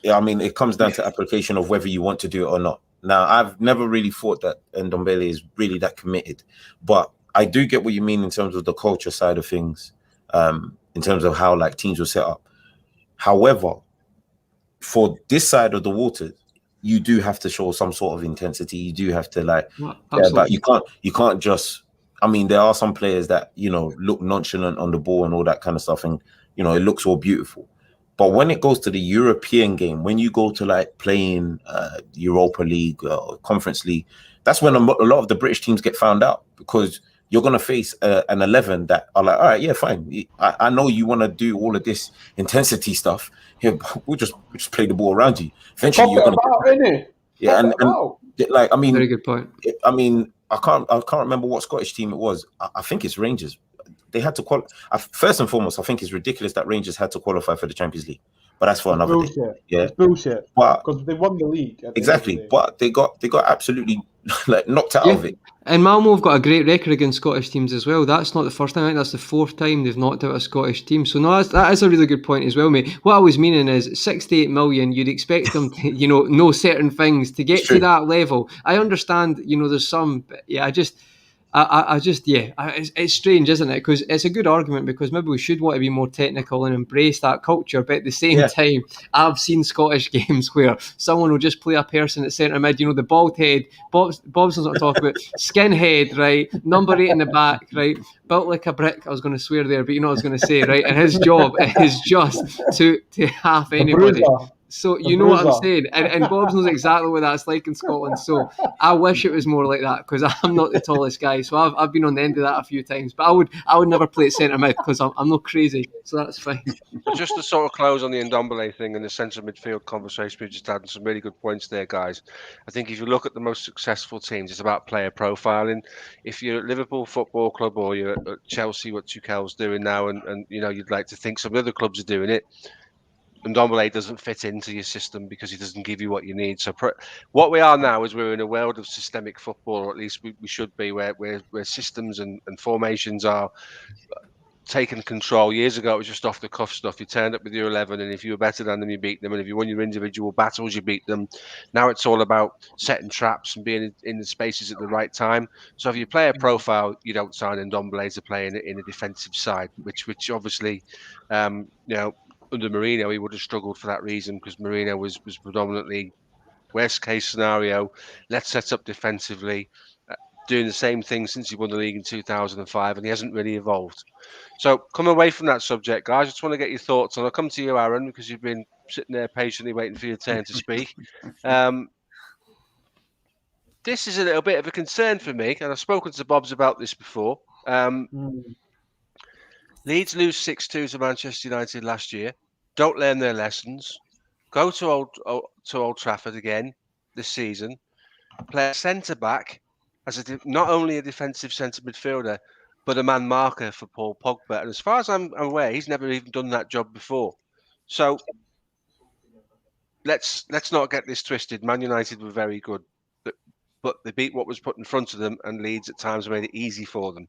I mean, it comes down to application of whether you want to do it or not. Now, I've never really thought that Ndombele is really that committed, but I do get what you mean in terms of the culture side of things, in terms of how like teams were set up. However, for this side of the water, you do have to show some sort of intensity. You do have to like, but you can't just. I mean, there are some players that look nonchalant on the ball and all that kind of stuff, and it looks all beautiful. But when it goes to the European game, when you go to like playing Europa League or Conference League, that's when a lot of the British teams get found out, because you're going to face an 11 that are like, all right, yeah, fine. I know you want to do all of this intensity stuff. Here, we'll just play the ball around you. Eventually, you're going to. Yeah, and like, I mean, very good point. I mean, I can't remember what Scottish team it was. I think it's Rangers. They had to qualify. First and foremost, I think it's ridiculous that Rangers had to qualify for the Champions League. But that's for another day. Yeah, it's bullshit. But because they won the league. Exactly, but they got absolutely like knocked out of it. And Malmo have got a great record against Scottish teams as well. That's not the first time. I think that's the fourth time they've knocked out a Scottish team. So no, that is a really good point as well, mate. What I was meaning is 68 million. You'd expect them to, know certain things to get to that level. I understand. There's some. But yeah, I just, it's strange, isn't it? Because it's a good argument, because maybe we should want to be more technical and embrace that culture. But at the same time, I've seen Scottish games where someone will just play a person at centre mid, the bald head, Bobson's not talking about, skinhead, right? Number 8 in the back, right? Built like a brick. I was going to swear there, but you know what I was going to say, right? And his job is just to half anybody. So you know what I'm saying, and Bobs knows exactly what that's like in Scotland. So I wish it was more like that, because I'm not the tallest guy. So I've been on the end of that a few times. But I would never play at centre mid, because I'm not crazy. So that's fine. Just to sort of close on the Ndombele thing and the centre midfield conversation, we just had some really good points there, guys. I think if you look at the most successful teams, it's about player profiling. If you're at Liverpool Football Club or you're at Chelsea, what Tuchel's doing now, and you'd like to think some other clubs are doing it, Ndombele doesn't fit into your system because he doesn't give you what you need. So what we are now is we're in a world of systemic football, or at least we should be, where systems and formations are taken control. Years ago, it was just off the cuff stuff. You turned up with your 11, and if you were better than them, you beat them. And if you won your individual battles, you beat them. Now it's all about setting traps and being in the spaces at the right time. So if you play a profile, you don't sign Ndombele to play in a defensive side, which obviously, under Mourinho, he would have struggled for that reason, because Mourinho was predominantly worst case scenario. Let's set up defensively, doing the same thing since he won the league in 2005, and he hasn't really evolved. So come away from that subject, guys. I just want to get your thoughts, and I'll come to you, Aaron, because you've been sitting there patiently waiting for your turn to speak. This is a little bit of a concern for me, and I've spoken to Bobs about this before. Leeds lose 6-2 to Manchester United last year. Don't learn their lessons. Go to Old Trafford again this season. Play a centre-back as not only a defensive centre midfielder, but a man marker for Paul Pogba. And as far as I'm aware, he's never even done that job before. So let's not get this twisted. Man United were very good, but they beat what was put in front of them, and Leeds at times made it easy for them.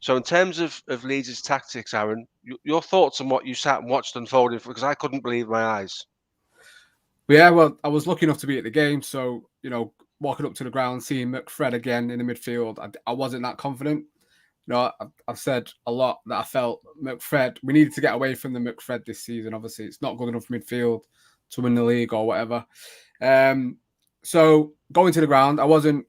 So in terms of Leeds' tactics, Aaron, your thoughts on what you sat and watched unfolding, because I couldn't believe my eyes. Yeah, well, I was lucky enough to be at the game, so, walking up to the ground, seeing McFred again in the midfield, I wasn't that confident. I've said a lot that I felt McFred, we needed to get away from the McFred this season. Obviously, it's not good enough midfield to win the league or whatever. So going to the ground, I wasn't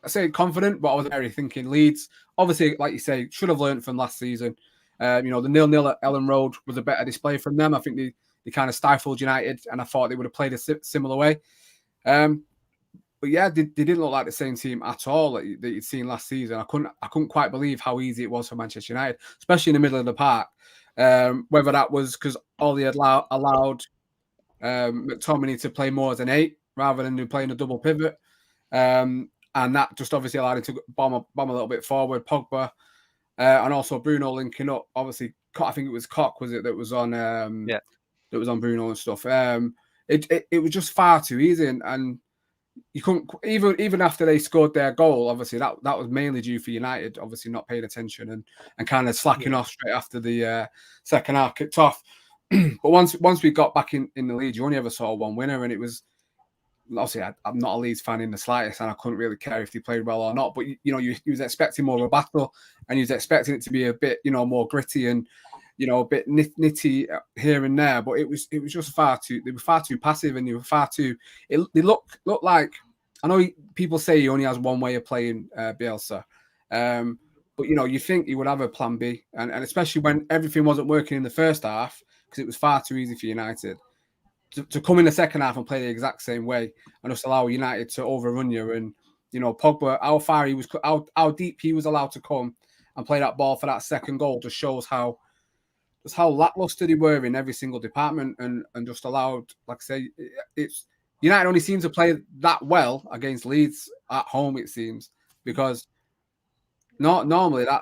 I say confident, but I wasn't very thinking. Leeds, obviously, like you say, should have learned from last season. The 0-0 at Ellen Road was a better display from them. I think they kind of stifled United, and I thought they would have played a similar way. But yeah, they didn't look like the same team at all that you'd seen last season. I couldn't quite believe how easy it was for Manchester United, especially in the middle of the park. Whether that was because all they had allowed McTominay to play more as an 8 rather than playing a double pivot. And that just obviously allowed him to bomb a little bit forward. Pogba and also Bruno linking up. Obviously, I think it was Koch, was it, that was on that was on Bruno and stuff. It was just far too easy, and you couldn't even after they scored their goal. Obviously, that was mainly due for United, obviously not paying attention and kind of slacking off straight after the second half kicked off. But once we got back in the lead, you only ever saw one winner, and it was. Obviously, I'm not a Leeds fan in the slightest, and I couldn't really care if they played well or not. But you was expecting more of a battle, and you was expecting it to be a bit, more gritty and, a bit nitty here and there. But it was just they were far too passive, and they were far too. They look like, I know people say he only has one way of playing Bielsa, but you think he would have a plan B, and especially when everything wasn't working in the first half because it was far too easy for United. To come in the second half and play the exact same way and just allow United to overrun you, and Pogba, how deep he was allowed to come and play that ball for that second goal just shows how lackluster they were in every single department, and just allowed, like I say, it's United only seems to play that well against Leeds at home, it seems, because not normally that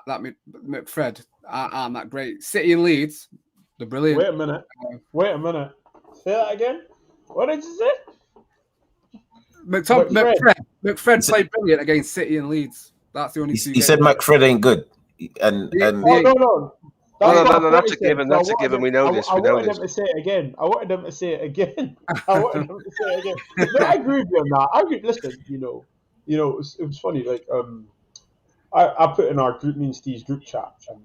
McFred aren't that great. City and Leeds, they're brilliant. Wait a minute. Say that again. What did you say? McFred played brilliant against City and Leeds. That's the only two. He said McFred ain't good. No. That's a given. That's a given. We know this. I wanted them to say it again. I wanted them to say it again. No, I agree with you on that. Listen, it was funny. Like, I put in our group, me and Steve's group chat, and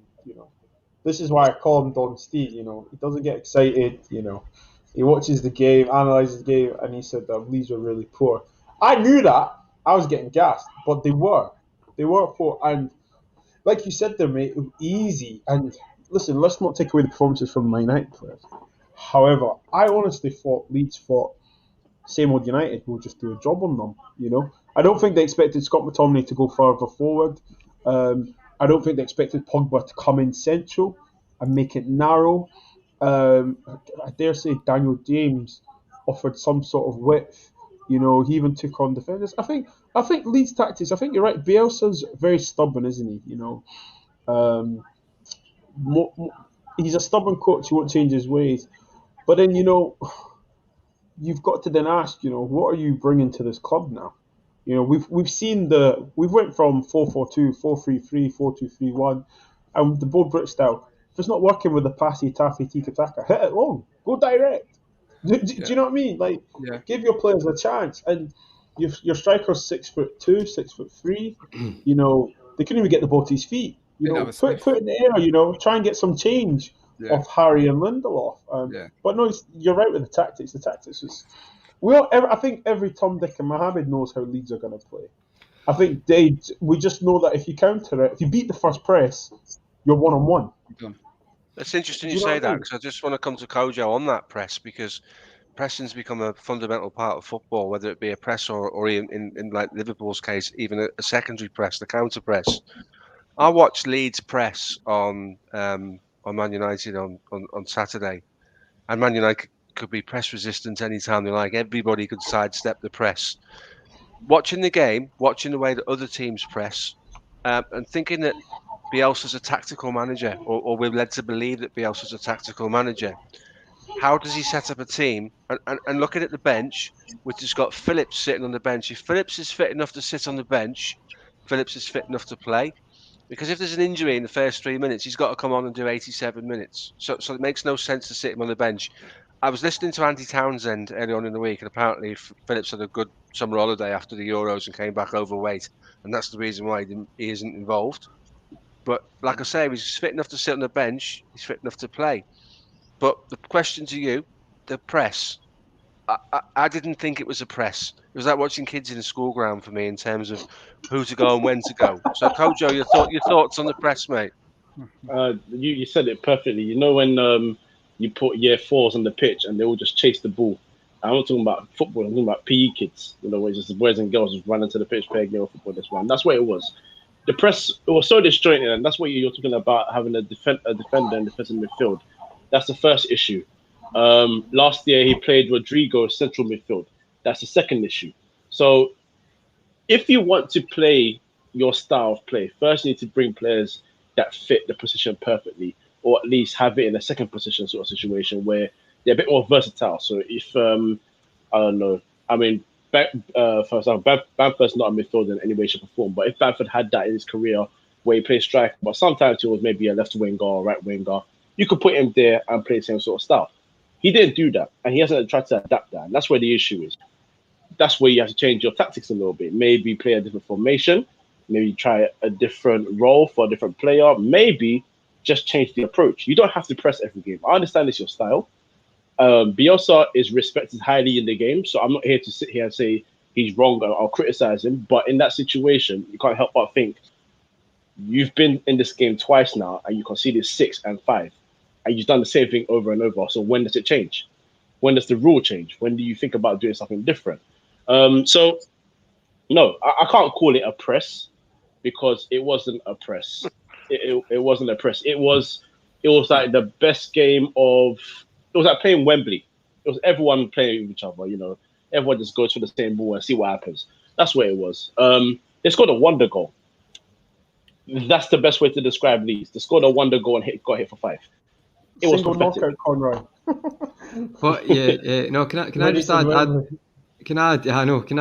this is why I call him Don Steve. He doesn't get excited. He watches the game, analyzes the game, and he said that Leeds were really poor. I knew that. I was getting gassed, but they were poor, and like you said there, mate, it was easy. And listen, let's not take away the performances from my United players. However, I honestly thought Leeds thought same old United will just do a job on them. I don't think they expected Scott McTominay to go further forward. I don't think they expected Pogba to come in central and make it narrow. I dare say Daniel James offered some sort of width. He even took on defenders. I think Leeds tactics. I think you're right. Bielsa's very stubborn, isn't he? Um, he's a stubborn coach. He won't change his ways. But then you've got to then ask, what are you bringing to this club now? We've seen we've went from 4-4-2, 4-3-3, 4-2-3-1, and the bold Brit style. If it's not working with the passy, taffy, tiki-taka, hit it long, go direct. Do you know what I mean? Like, give your players a chance. And your striker's 6'2", 6'3". They couldn't even get the ball to his feet. Put it in the air. Try and get some change off Harry and Lindelof. But no, you're right with the tactics. The tactics is. I think every Tom, Dick, and Mohammed knows how Leeds are going to play. I think we just know that if you counter it, if you beat the first press, you're 1-on-1. It's interesting you say that, because I just want to come to Kojo on that press, because pressing's become a fundamental part of football, whether it be a press or in like Liverpool's case, even a secondary press, the counter press. I watched Leeds press on Man United on Saturday, and Man United could be press resistant anytime they like. Everybody could sidestep the press. Watching the game, watching the way that other teams press, and thinking that Bielsa's a tactical manager, or we're led to believe that Bielsa's a tactical manager. How does he set up a team? And looking at the bench, which has got Phillips sitting on the bench. If Phillips is fit enough to sit on the bench, Phillips is fit enough to play. Because if there's an injury in the first 3 minutes, he's got to come on and do 87 minutes. So it makes no sense to sit him on the bench. I was listening to Andy Townsend early on in the week, and apparently Phillips had a good summer holiday after the Euros and came back overweight, and that's the reason why he isn't involved. But like I say, he's fit enough to sit on the bench. He's fit enough to play. But the question to you, the press. I didn't think it was a press. It was like watching kids in a school ground for me in terms of who to go and when to go. So, Kojo, your thoughts on the press, mate? You said it perfectly. When you put year fours on the pitch and they all just chase the ball. I'm not talking about football. I'm talking about PE kids. Where it's just boys and girls just running to the pitch, playing game of football. That's what it was. The press, it was so disjointed, and that's what you're talking about, having a defender and defensive midfield. That's the first issue. Last year he played Rodrigo central midfield. That's the second issue. So if you want to play your style of play, first you need to bring players that fit the position perfectly, or at least have it in a second position sort of situation where they're a bit more versatile. So if I don't know, I mean, for example, Bamford's not a midfielder in any way, shape, or form. But if Bamford had that in his career, where he plays striker, but sometimes he was maybe a left winger or right winger, you could put him there and play the same sort of style. He didn't do that, and he hasn't tried to adapt that. And that's where the issue is. That's where you have to change your tactics a little bit. Maybe play a different formation. Maybe try a different role for a different player. Maybe just change the approach. You don't have to press every game. I understand it's your style. Bielsa is respected highly in the game, so I'm not here to sit here and say he's wrong or I'll criticize him. But in that situation, you can't help but think you've been in this game twice now, and you conceded 6 and 5, and you've done the same thing over and over. So when does it change? When does the rule change? When do you think about doing something different? So no, I can't call it a press, because it wasn't a press. It wasn't a press. It was like the best game of. It was like playing Wembley. It was everyone playing with each other. Everyone just goes for the same ball and see what happens. That's what it was. They scored a wonder goal. That's the best way to describe Leeds. They scored a wonder goal and got hit for 5. It was knockout, Conroy. But no. Can I just add? Can I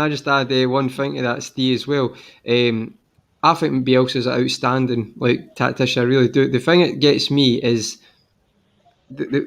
just add one thing to that, Steve, as well? I think Bielsa's an outstanding tactician. I really do. The thing that gets me is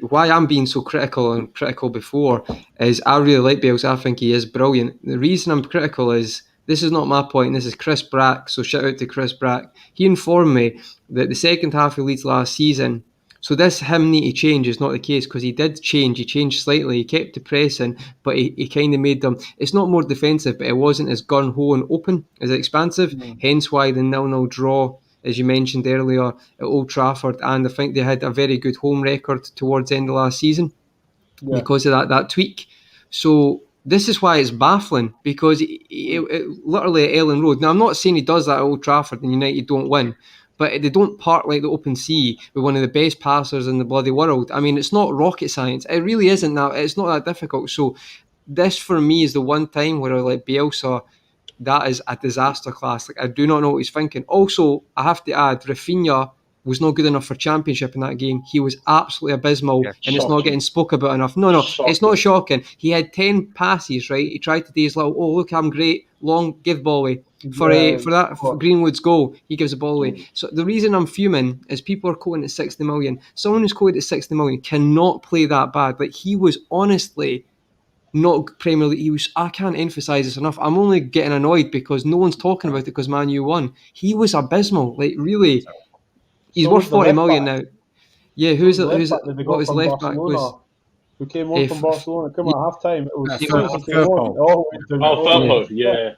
why I'm being so critical before is I really like Bielsa. I think he is brilliant. The reason I'm critical is this is not my point. This is Chris Brack. So shout out to Chris Brack. He informed me that the second half of Leeds last season, so this him need to change is not the case, because he did change. He changed slightly. He kept the pressing, but he kind of made them. It's not more defensive, but it wasn't as gun ho and open, as expansive. Hence why the 0-0 draw, as you mentioned earlier, at Old Trafford, and I think they had a very good home record towards the end of last season because of that tweak. So this is why it's baffling, because it literally at Ellen Road. Now, I'm not saying he does that at Old Trafford and United don't win, but they don't park like the open sea with one of the best passers in the bloody world. I mean, it's not rocket science. It really isn't that. It's not that difficult. So this, for me, is the one time where I like Bielsa, that is a disaster class. Like, I do not know what he's thinking. Also, I have to add, Rafinha was not good enough for Championship in that game. He was absolutely abysmal, and it's not getting spoke about enough. No, it's not shocking. He had 10 passes, right? He tried to do his little, oh, look, I'm great, long, give ball away. For Greenwood's goal, he gives the ball away. So the reason I'm fuming is people are quoting at 60 million. Someone who's quoted at 60 million cannot play that bad. Like, he was honestly not Premier League. I can't emphasise this enough. I'm only getting annoyed because no one's talking about it because Man U won. He was abysmal. Like, really. He's worth 40 million now. Yeah, what was left back was... Who came on from Barcelona, came on at half time. It was Firpo, yeah.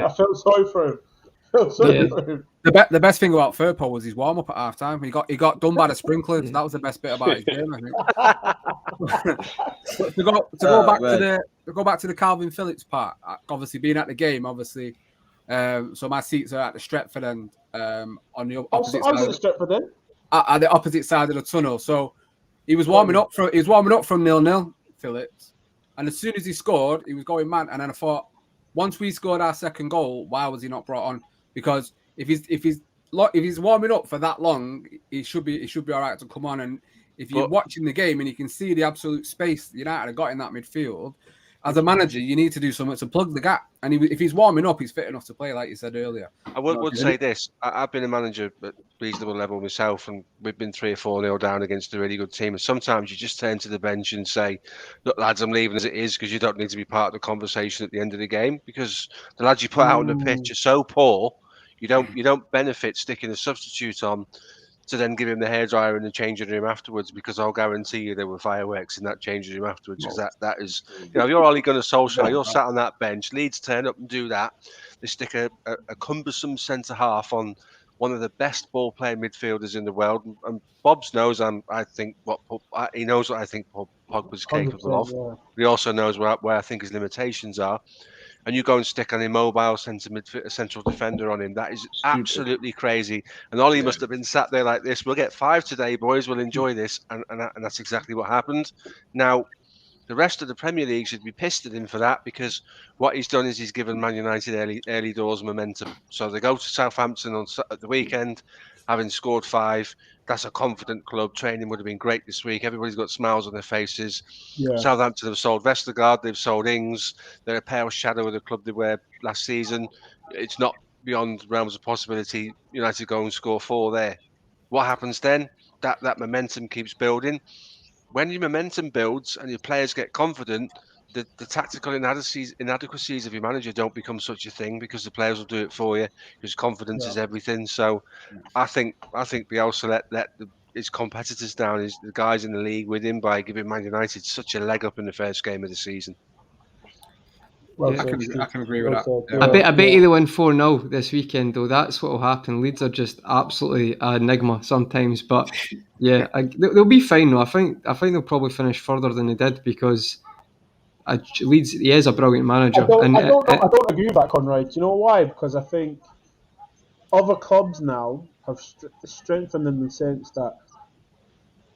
I felt sorry for him. The best thing about Firpo was his warm up at half time. He got done by the sprinklers. That was the best bit about his game, I think. to go back to the Calvin Phillips part, obviously being at the game, so my seats are at the Stretford end, on the opposite side. At the opposite side of the tunnel. So he was warming up from 0-0, Phillips, and as soon as he scored, he was going mad. And then I thought, once we scored our second goal, why was he not brought on? Because if he's warming up for that long, he should be all right to come on. And if you're watching the game and you can see the absolute space United have got in that midfield, as a manager, you need to do something to plug the gap. And if he's warming up, he's fit enough to play, like you said earlier. I would say this. I've been a manager at reasonable level myself, and we've been 3 or 4-0 down against a really good team. And sometimes you just turn to the bench and say, look, lads, I'm leaving as it is, because you don't need to be part of the conversation at the end of the game, because the lads you put out on the pitch are so poor, you don't benefit sticking a substitute on to then give him the hairdryer in the changing room afterwards, because I'll guarantee you there were fireworks in that changing room afterwards. Because that is, if you're Ole Gunnar Solskjaer, you're sat on that bench, Leeds turn up and do that. They stick a cumbersome centre half on one of the best ball playing midfielders in the world, and Bobbs knows he knows what I think Pogba's capable of. Yeah. He also knows where I think his limitations are. And you go and stick an immobile central defender on him. That is absolutely crazy. And Ollie must have been sat there like this. We'll get 5 today, boys. We'll enjoy this. And that's exactly what happened. Now, the rest of the Premier League should be pissed at him for that, because what he's done is he's given Man United early doors momentum. So they go to Southampton at the weekend, having scored 5. That's a confident club. Training would have been great this week. Everybody's got smiles on their faces. Yeah. Southampton have sold Vestergaard. They've sold Ings. They're a pale shadow of the club they were last season. It's not beyond realms of possibility United go and score 4 there. What happens then? That momentum keeps building. When your momentum builds and your players get confident, the tactical inadequacies of your manager don't become such a thing, because the players will do it for you, because confidence is everything. So I think Bielsa let his competitors down, the guys in the league with him, by giving Man United such a leg up in the first game of the season. I can agree with that. I bet you they win 4-0 this weekend, though. That's what will happen. Leeds are just absolutely an enigma sometimes, but yeah, they'll be fine though. I think they'll probably finish further than they did, because Leeds, he is a brilliant manager. I don't agree with that, Conrad. Do you know why? Because I think other clubs now have strengthened in the sense that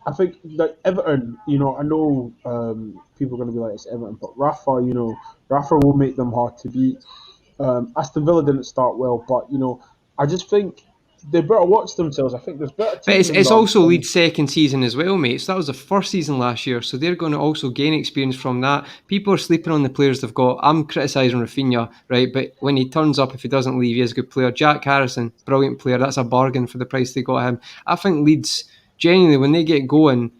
I think that Everton, I know people are going to be like, it's Everton, but Rafa will make them hard to beat. Aston Villa didn't start well, but, I just think they better watch themselves. I think there's better teams. But it's also Leeds' second season as well, mate. So that was the first season last year, so they're going to also gain experience from that. People are sleeping on the players they've got. I'm criticising Rafinha, right? But when he turns up, if he doesn't leave, he is a good player. Jack Harrison, brilliant player. That's a bargain for the price they got him. I think Leeds, genuinely, when they get going,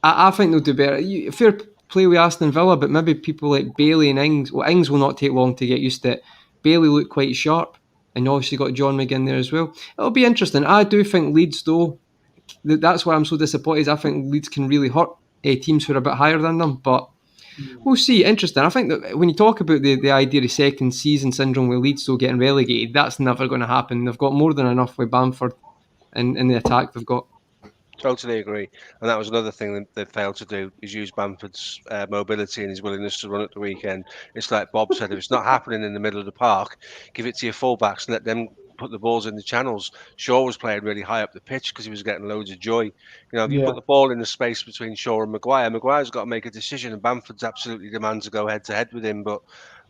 I think they'll do better. Fair play with Aston Villa, but maybe people like Bailey and Ings. Well, Ings will not take long to get used to it. Bailey looked quite sharp, and you obviously got John McGinn there as well. It'll be interesting. I do think Leeds, though, that's why I'm so disappointed. I think Leeds can really hurt teams who are a bit higher than them, but we'll see. Interesting. I think that when you talk about the idea of second season syndrome with Leeds still getting relegated, that's never going to happen. They've got more than enough with Bamford in the attack they've got. Totally agree. And that was another thing that they failed to do, is use Bamford's mobility and his willingness to run at the weekend. It's like Bob said, if it's not happening in the middle of the park, give it to your fullbacks and let them put the balls in the channels. Shaw was playing really high up the pitch because he was getting loads of joy. You know, if you put the ball in the space between Shaw and Maguire's got to make a decision, and Bamford's absolutely demands to go head to head with him. But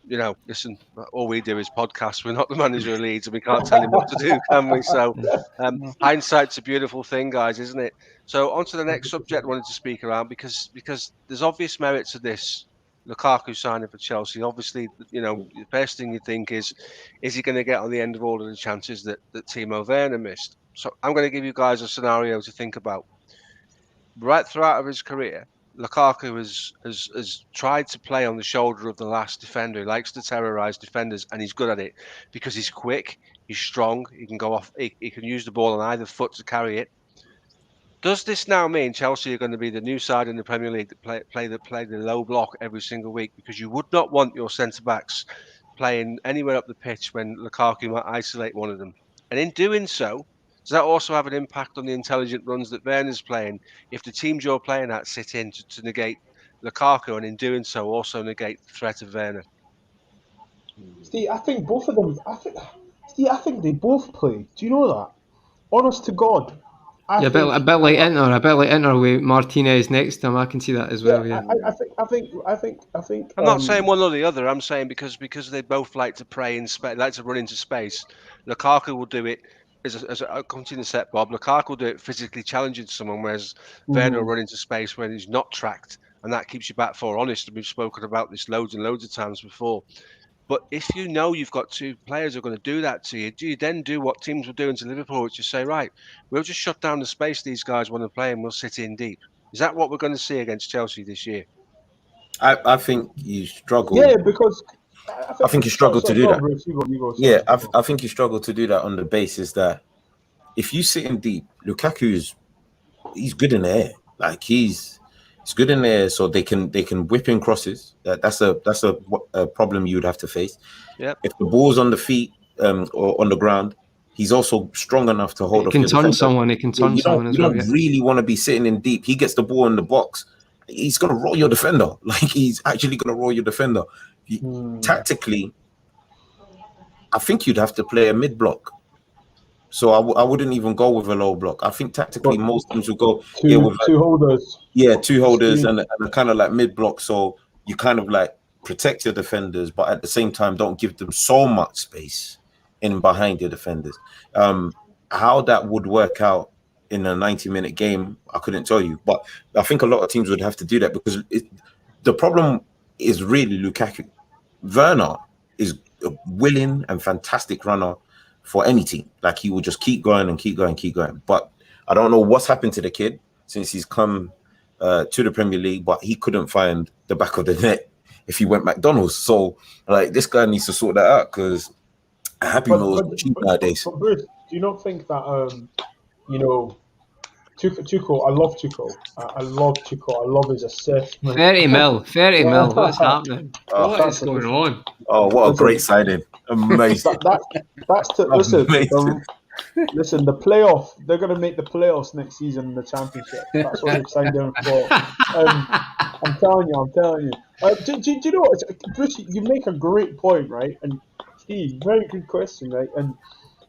you know, listen, all we do is podcast. We're not the manager of Leeds, and we can't tell him what to do, can we? So, hindsight's a beautiful thing, guys, isn't it? So, on to the next subject I wanted to speak around, because there's obvious merit to this Lukaku signing for Chelsea. Obviously, you know, the first thing you think is he going to get on the end of all of the chances that Timo Werner missed? So, I'm going to give you guys a scenario to think about. Right throughout his career, Lukaku has tried to play on the shoulder of the last defender. He likes to terrorise defenders, and he's good at it because he's quick, he's strong, he can go off, he can use the ball on either foot to carry it. Does this now mean Chelsea are going to be the new side in the Premier League that play the low block every single week? Because you would not want your centre backs playing anywhere up the pitch when Lukaku might isolate one of them. And in doing so, does that also have an impact on the intelligent runs that Werner's playing? If the teams you're playing at sit in to negate Lukaku, and in doing so also negate the threat of Werner? Steve, I think both of them. I think they both play. Do you know that? Honest to God. A bit like Inter with Martinez next to him. I can see that as well. Yeah. I think. I'm not saying one or the other. I'm saying because they both like to pray in space, like to run into space. Lukaku will do it as a continue to set, Bob. Lukaku will do it physically challenging someone, whereas Werner will run into space when he's not tracked, and that keeps you back four honest. And we've spoken about this loads and loads of times before. But if you know you've got two players who are going to do that to you, do you then do what teams were doing to Liverpool, which is say, right, we'll just shut down the space these guys want to play and we'll sit in deep? Is that what we're going to see against Chelsea this year? I think you struggle. Yeah, because I think you struggle to do that. I think you struggle to do that on the basis that if you sit in deep, Lukaku he's good in the air. Like he's good in there, so they can whip in crosses. That's a problem you would have to face. Yeah. If the ball's on the feet or on the ground, he's also strong enough to hold. He can turn someone. He can turn someone as well. You don't really want to be sitting in deep. He gets the ball in the box. He's gonna roll your defender. Like he's actually gonna roll your defender. Tactically, I think you'd have to play a mid block. So I wouldn't even go with a low block. I think tactically most teams would go with two holders. Yeah, two holders and kind of like mid block. So you kind of like protect your defenders, but at the same time don't give them so much space in behind your defenders. How that would work out in a 90-minute game, I couldn't tell you. But I think a lot of teams would have to do that because the problem is really Lukaku. Werner is a willing and fantastic runner for any team. Like he will just keep going and keep going, keep going. But I don't know what's happened to the kid since he's come to the Premier League, but he couldn't find the back of the net if he went McDonald's. So like this guy needs to sort that out because a Happy Meal is cheap nowadays. But Bruce, do you not think that Tuchel, I love Tuchel. I love Tuchel. I love his assist. 30 mil. What's happening? What is going on? Oh, what a great signing! Amazing. Listen, the playoff. They're going to make the playoffs next season in the Championship. That's what they've signed him for. I'm telling you. Do you know what, Bruce? You make a great point, right? And Steve, very good question, right? And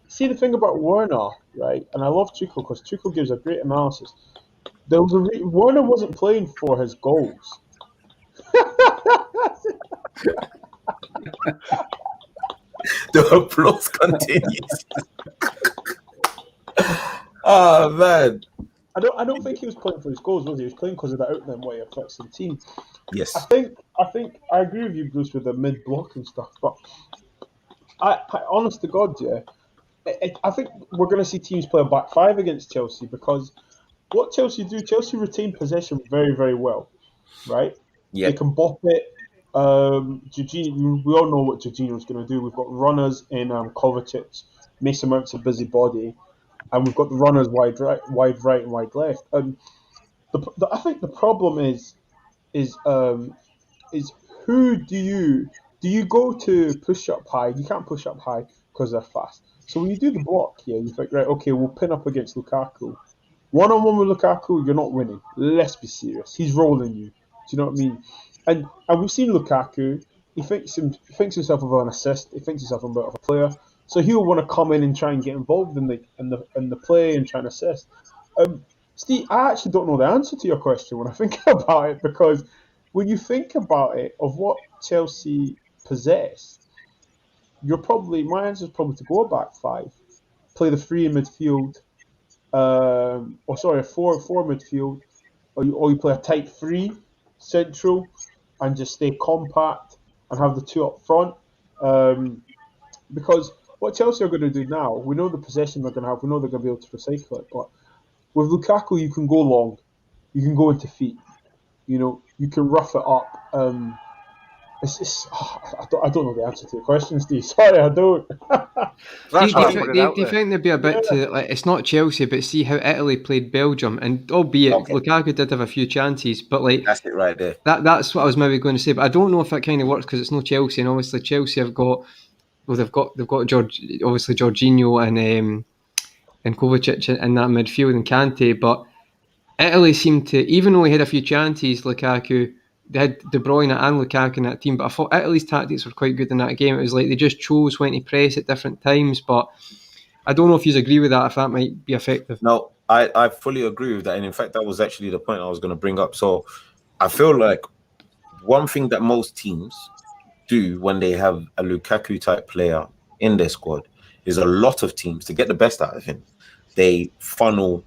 see the thing about Werner, right? And I love Tuchel because Tuchel gives a great analysis. Werner wasn't playing for his goals. The applause continues. Oh man. I don't think he was playing for his goals, was he? He was playing because of the outlet way it affects the team. Yes. I think I agree with you, Bruce, with the mid block and stuff, but I honest to God, yeah. I think we're going to see teams play a back five against Chelsea because what Chelsea retain possession very, very well, right? Yeah. They can bop it. Jorginho, we all know what Jorginho's going to do. We've got runners in Kovacic, Mason Mount's a busybody, and we've got the runners wide right, and wide left. I think the problem is who do you go to push up high? You can't push up high because they're fast. So when you do the block here, you think, right, okay, we'll pin up against Lukaku. One-on-one with Lukaku, you're not winning. Let's be serious. He's rolling you. Do you know what I mean? And we've seen Lukaku. He thinks himself of an assist. He thinks himself of a player. So he'll want to come in and try and get involved in the play and try and assist. Steve, I actually don't know the answer to your question when I think about it, because when you think about it of what Chelsea possess, my answer is probably to go a back five, play the three in midfield, a four midfield, or you play a tight three central and just stay compact and have the two up front. Because what Chelsea are going to do now, we know the possession they're going to have, we know they're going to be able to recycle it, but with Lukaku you can go long, you can go into feet, you can rough it up. I don't know the answer to your question, Steve. Sorry, I don't. That's Do why I put it out you there. think there'd be a bit to, like, it's not Chelsea, but see how Italy played Belgium, and albeit Okay. Lukaku did have a few chances, but like That's it right there. that's what I was maybe going to say, but I don't know if that kind of works because it's no Chelsea, and obviously Chelsea have got, well, they've got obviously Jorginho and Kovacic in that midfield and Kante, but Italy seemed to, even though he had a few chances, Lukaku, they had De Bruyne and Lukaku in that team, but I thought Italy's tactics were quite good in that game. It was like they just chose when to press at different times, but I don't know if you agree with that, if that might be effective. No, I fully agree with that. And in fact, that was actually the point I was going to bring up. So I feel like one thing that most teams do when they have a Lukaku type player in their squad is a lot of teams, to get the best out of him, they funnel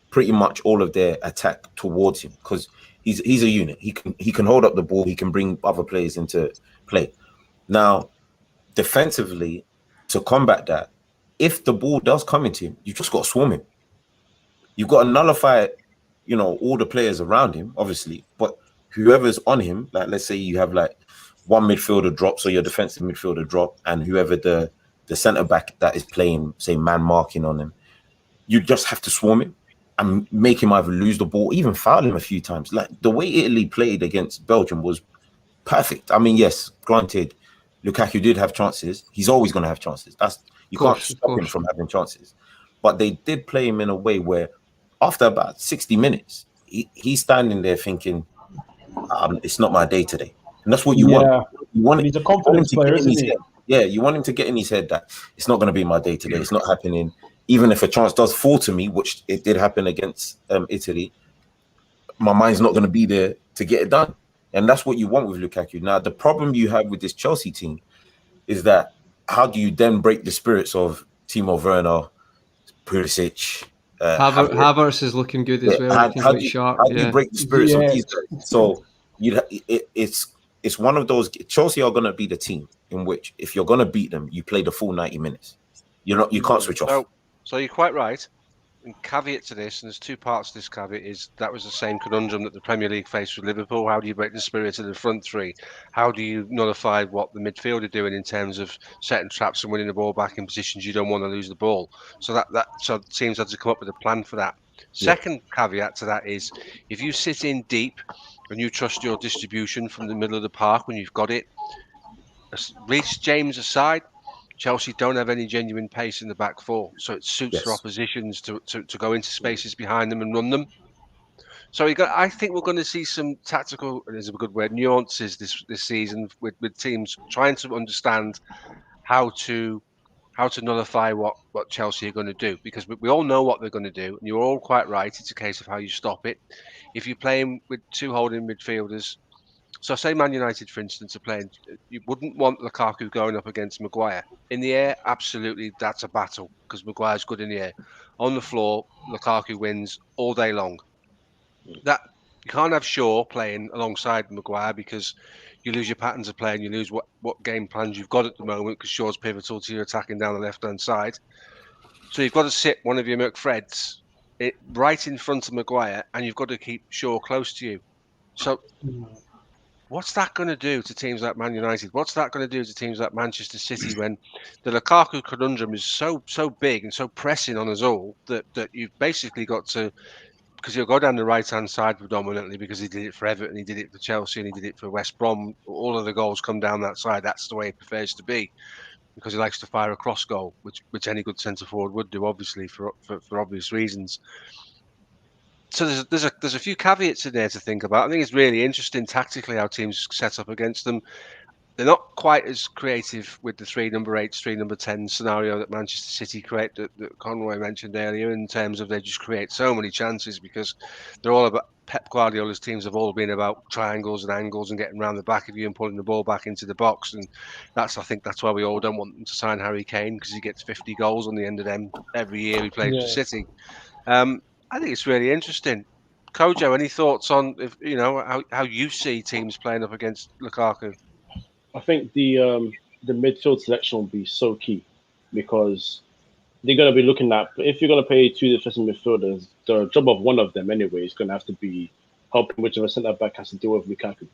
pretty much all of their attack towards him because he's a unit. He can hold up the ball. He can bring other players into play. Now, defensively, to combat that, if the ball does come into him, you just got to swarm him. You've got to nullify, all the players around him, obviously, but whoever's on him, like let's say you have like one midfielder drops or your defensive midfielder drop, and whoever the centre back that is playing, say, man marking on him, you just have to swarm him and make him either lose the ball, even foul him a few times. Like the way Italy played against Belgium was perfect. I mean, yes, granted, Lukaku did have chances. He's always going to have chances. You can't stop him from having chances. But they did play him in a way where after about 60 minutes, he's standing there thinking, it's not my day today. And that's what you want. You want he's a confidence player, isn't he? Yeah, you want him to get in his head that it's not going to be my day today. It's not happening. Even if a chance does fall to me, which it did happen against Italy, my mind's not going to be there to get it done. And that's what you want with Lukaku. Now, the problem you have with this Chelsea team is that how do you then break the spirits of Timo Werner, Pulisic? Havertz is looking good as well. How do you break the spirits of these guys? So it's one of those. Chelsea are going to be the team in which, if you're going to beat them, you play the full 90 minutes. You can't switch off. So you're quite right. And caveat to this, and there's two parts to this caveat, is that was the same conundrum that the Premier League faced with Liverpool. How do you break the spirit of the front three? How do you nullify what the midfield are doing in terms of setting traps and winning the ball back in positions you don't want to lose the ball? So so teams had to come up with a plan for that. Second caveat to that is, if you sit in deep and you trust your distribution from the middle of the park when you've got it, Reece James aside, Chelsea don't have any genuine pace in the back four, so it suits their oppositions to go into spaces behind them and run them. So I think we're going to see some tactical, and there's a good word, nuances this season with teams trying to understand how to nullify what Chelsea are going to do, because we all know what they're going to do, and you're all quite right. It's a case of how you stop it. If you're playing with two holding midfielders, so say Man United, for instance, are playing, you wouldn't want Lukaku going up against Maguire. In the air, absolutely, that's a battle, because Maguire's good in the air. On the floor, Lukaku wins all day long. That you can't have Shaw playing alongside Maguire, because you lose your patterns of play and you lose what game plans you've got at the moment, because Shaw's pivotal to your attacking down the left-hand side. So you've got to sit one of your McFreds right in front of Maguire, and you've got to keep Shaw close to you. So what's that going to do to teams like Man United? What's that going to do to teams like Manchester City when the Lukaku conundrum is so big and so pressing on us all that you've basically got to, because he'll go down the right-hand side predominantly because he did it for Everton, he did it for Chelsea, and he did it for West Brom. All of the goals come down that side. That's the way he prefers to be because he likes to fire a cross goal, which any good centre forward would do, obviously for obvious reasons. So there's a few caveats in there to think about. I think it's really interesting tactically how teams set up against them. They're not quite as creative with the 3 number 8s, 3 number 10 scenario that Manchester City create that Conroy mentioned earlier, in terms of they just create so many chances because they're all about, Pep Guardiola's teams have all been about triangles and angles and getting around the back of you and pulling the ball back into the box. And I think that's why we all don't want them to sign Harry Kane, because he gets 50 goals on the end of them every year he plays for City. I think it's really interesting. Kojo, any thoughts on how you see teams playing up against Lukaku? I think the midfield selection will be so key because they're going to be looking at, if you're going to play 2 defensive midfielders, the job of one of them anyway is going to have to be helping whichever centre back has to deal with Lukaku.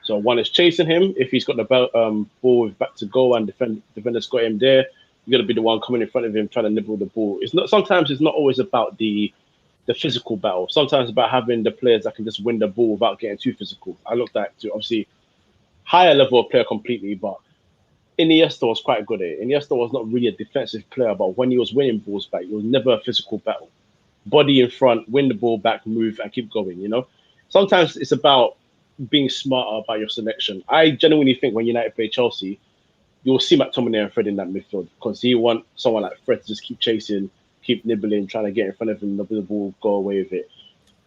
So one is chasing him. If he's got the ball back to goal and defender's got him there, you're going to be the one coming in front of him trying to nibble the ball. Sometimes it's not always about the physical battle. Sometimes it's about having the players that can just win the ball without getting too physical. I looked at to obviously higher level of player completely, but Iniesta was quite good at it. Iniesta was not really a defensive player, but when he was winning balls back, it was never a physical battle. Body in front, win the ball back, move, and keep going, Sometimes it's about being smarter about your selection. I genuinely think when United play Chelsea, you'll see McTominay and Fred in that midfield because he want someone like Fred to just keep chasing, keep nibbling, trying to get in front of him, nibble the ball, go away with it.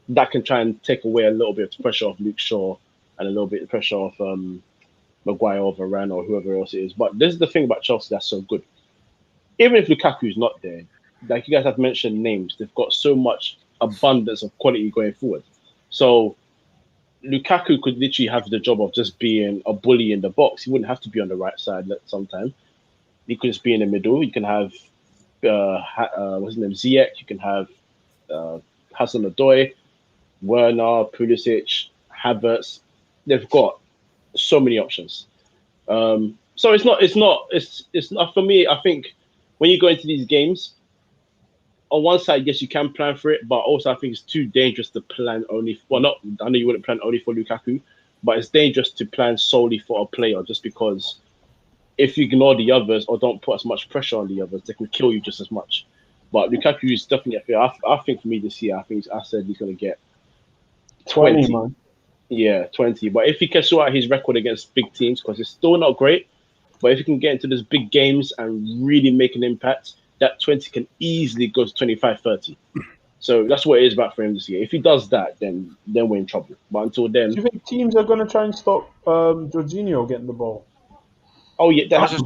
That can try and take away a little bit of pressure off Luke Shaw and a little bit of pressure off Maguire or Varane or whoever else it is. But this is the thing about Chelsea that's so good. Even if Lukaku's not there, like you guys have mentioned names, they've got so much abundance of quality going forward. So Lukaku could literally have the job of just being a bully in the box. He wouldn't have to be on the right side sometimes. He could just be in the middle. You can have what's his name, Ziyech. You can have Hudson-Odoi, Werner, Pulisic, Havertz. They've got so many options. So it's not for me. I think when you go into these games, on one side, yes, you can plan for it, but also I think it's too dangerous to plan only. Well, not. I know you wouldn't plan only for Lukaku, but it's dangerous to plan solely for a player just because if you ignore the others or don't put as much pressure on the others, they can kill you just as much. But Lukaku is definitely. I think for me this year, I said he's going to get 20. man. Yeah, 20. But if he can sort out his record against big teams, because it's still not great, but if he can get into those big games and really make an impact, that 20 can easily go to 25, 30. So that's what it is about for him this year. If he does that, then we're in trouble. But until then, Do you think teams are going to try and stop Jorginho getting the ball? oh yeah, I was just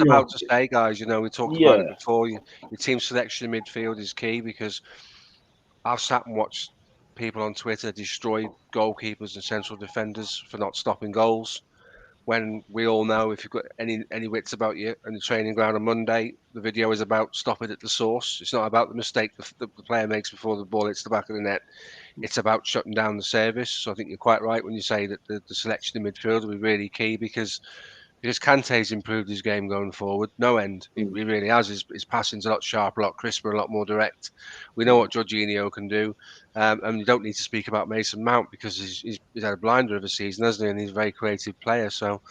about to say, guys, we talked about it before. Your team selection in midfield is key because I've sat and watched people on Twitter destroy goalkeepers and central defenders for not stopping goals. When we all know, if you've got any wits about you in the training ground on Monday, the video is about stopping at the source. It's not about the mistake the player makes before the ball hits the back of the net. It's about shutting down the service. So I think you're quite right when you say that the selection in midfield will be really key because Kante's improved his game going forward. No end. He really has. His passing's a lot sharper, a lot crisper, a lot more direct. We know what Jorginho can do. And you don't need to speak about Mason Mount because he's had a blinder of a season, hasn't he? And he's a very creative player. So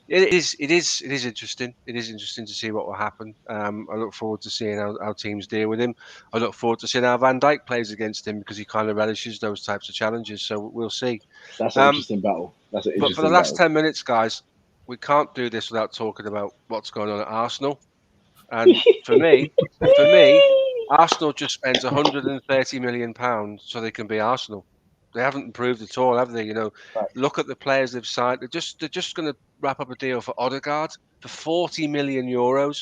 it is interesting. It is interesting to see what will happen. I look forward to seeing how teams deal with him. I look forward to seeing how Van Dijk plays against him because he kind of relishes those types of challenges. So we'll see. That's an interesting battle. But for the last 10 minutes, guys, we can't do this without talking about what's going on at Arsenal. And for me, Arsenal just spends £130 million so they can be Arsenal. They haven't improved at all, have they? Right. Look at the players they've signed. They're just going to wrap up a deal for Odegaard for €40 million.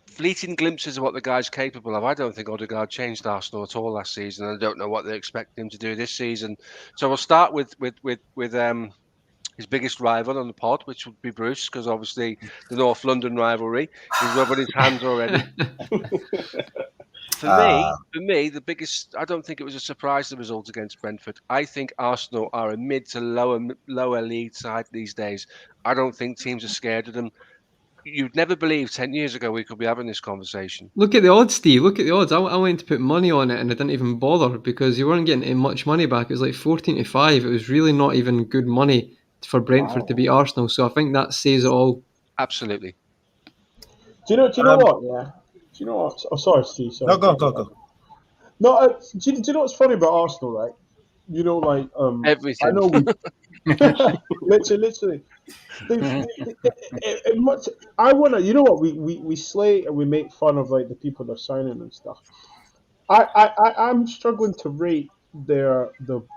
Fleeting glimpses of what the guy's capable of. I don't think Odegaard changed Arsenal at all last season. I don't know what they expect him to do this season. So we'll start with his biggest rival on the pod, which would be Bruce, because obviously the North London rivalry. He's rubbing his hands already. For me, the biggest. I don't think it was a surprise the result against Brentford. I think Arsenal are a mid to lower league side these days. I don't think teams are scared of them. You'd never believe 10 years ago we could be having this conversation. Look at the odds, Steve. Look at the odds. I went to put money on it and I didn't even bother because you weren't getting much money back. It was like 14-5. It was really not even good money for Brentford to beat Arsenal. So I think that says it all. Absolutely. Do you know what? Yeah. Do you know what? Oh, sorry, Steve. Sorry. No, go. No, do you know what's funny about Arsenal, right? You know, like Everything. I know we literally. I wanna. You know what? We slay and we make fun of like the people that are signing and stuff. I'm struggling to rate the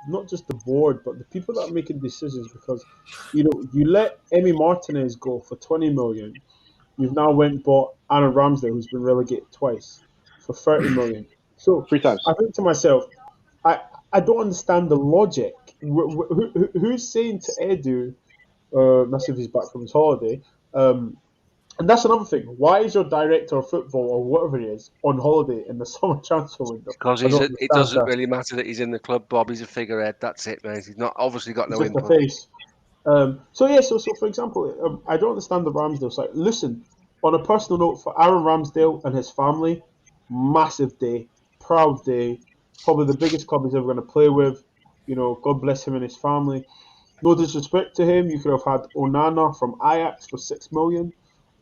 not just the board but the people that are making decisions because you let Emi Martinez go for 20 million. You've now went and bought Aaron Ramsdale, who's been relegated twice, for 30 million. So 3 times. I think to myself, I don't understand the logic. Who's saying to Edu, unless if he's back from his holiday, and that's another thing. Why is your director of football or whatever he is on holiday in the summer transfer window? Because it doesn't really matter that he's in the club, Bob. He's a figurehead. That's it, man. He's not obviously got no just input. the face. So for example, I don't understand the Ramsdale side. Listen, on a personal note, for Aaron Ramsdale and his family, massive day, proud day, probably the biggest club he's ever going to play with. God bless him and his family. No disrespect to him, you could have had Onana from Ajax for 6 million.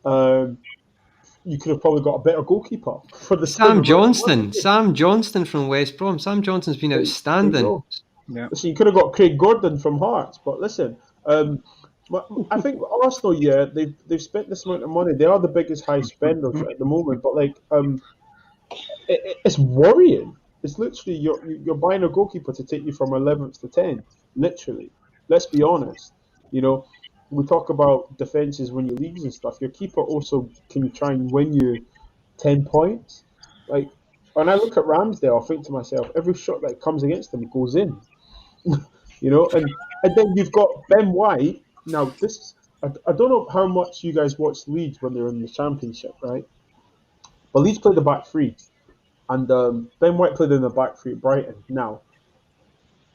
You could have probably got a better goalkeeper for the Sam Johnston from West Brom. Sam Johnston's been outstanding. Yeah. Listen, you could have got Craig Gordon from Hearts, but listen, I think Arsenal, they've spent this amount of money. They are the biggest high spenders at the moment, but it's worrying. It's literally you're buying a goalkeeper to take you from 11th to 10th. Literally, let's be honest. We talk about defenses when you leagues and stuff. Your keeper also can try and win you 10 points. Like when I look at Ramsdale, I think to myself, every shot that comes against him goes in. And then you've got Ben White. Now I don't know how much you guys watched Leeds when they were in the Championship, right? But Leeds played the back three, and Ben White played in the back three at Brighton. Now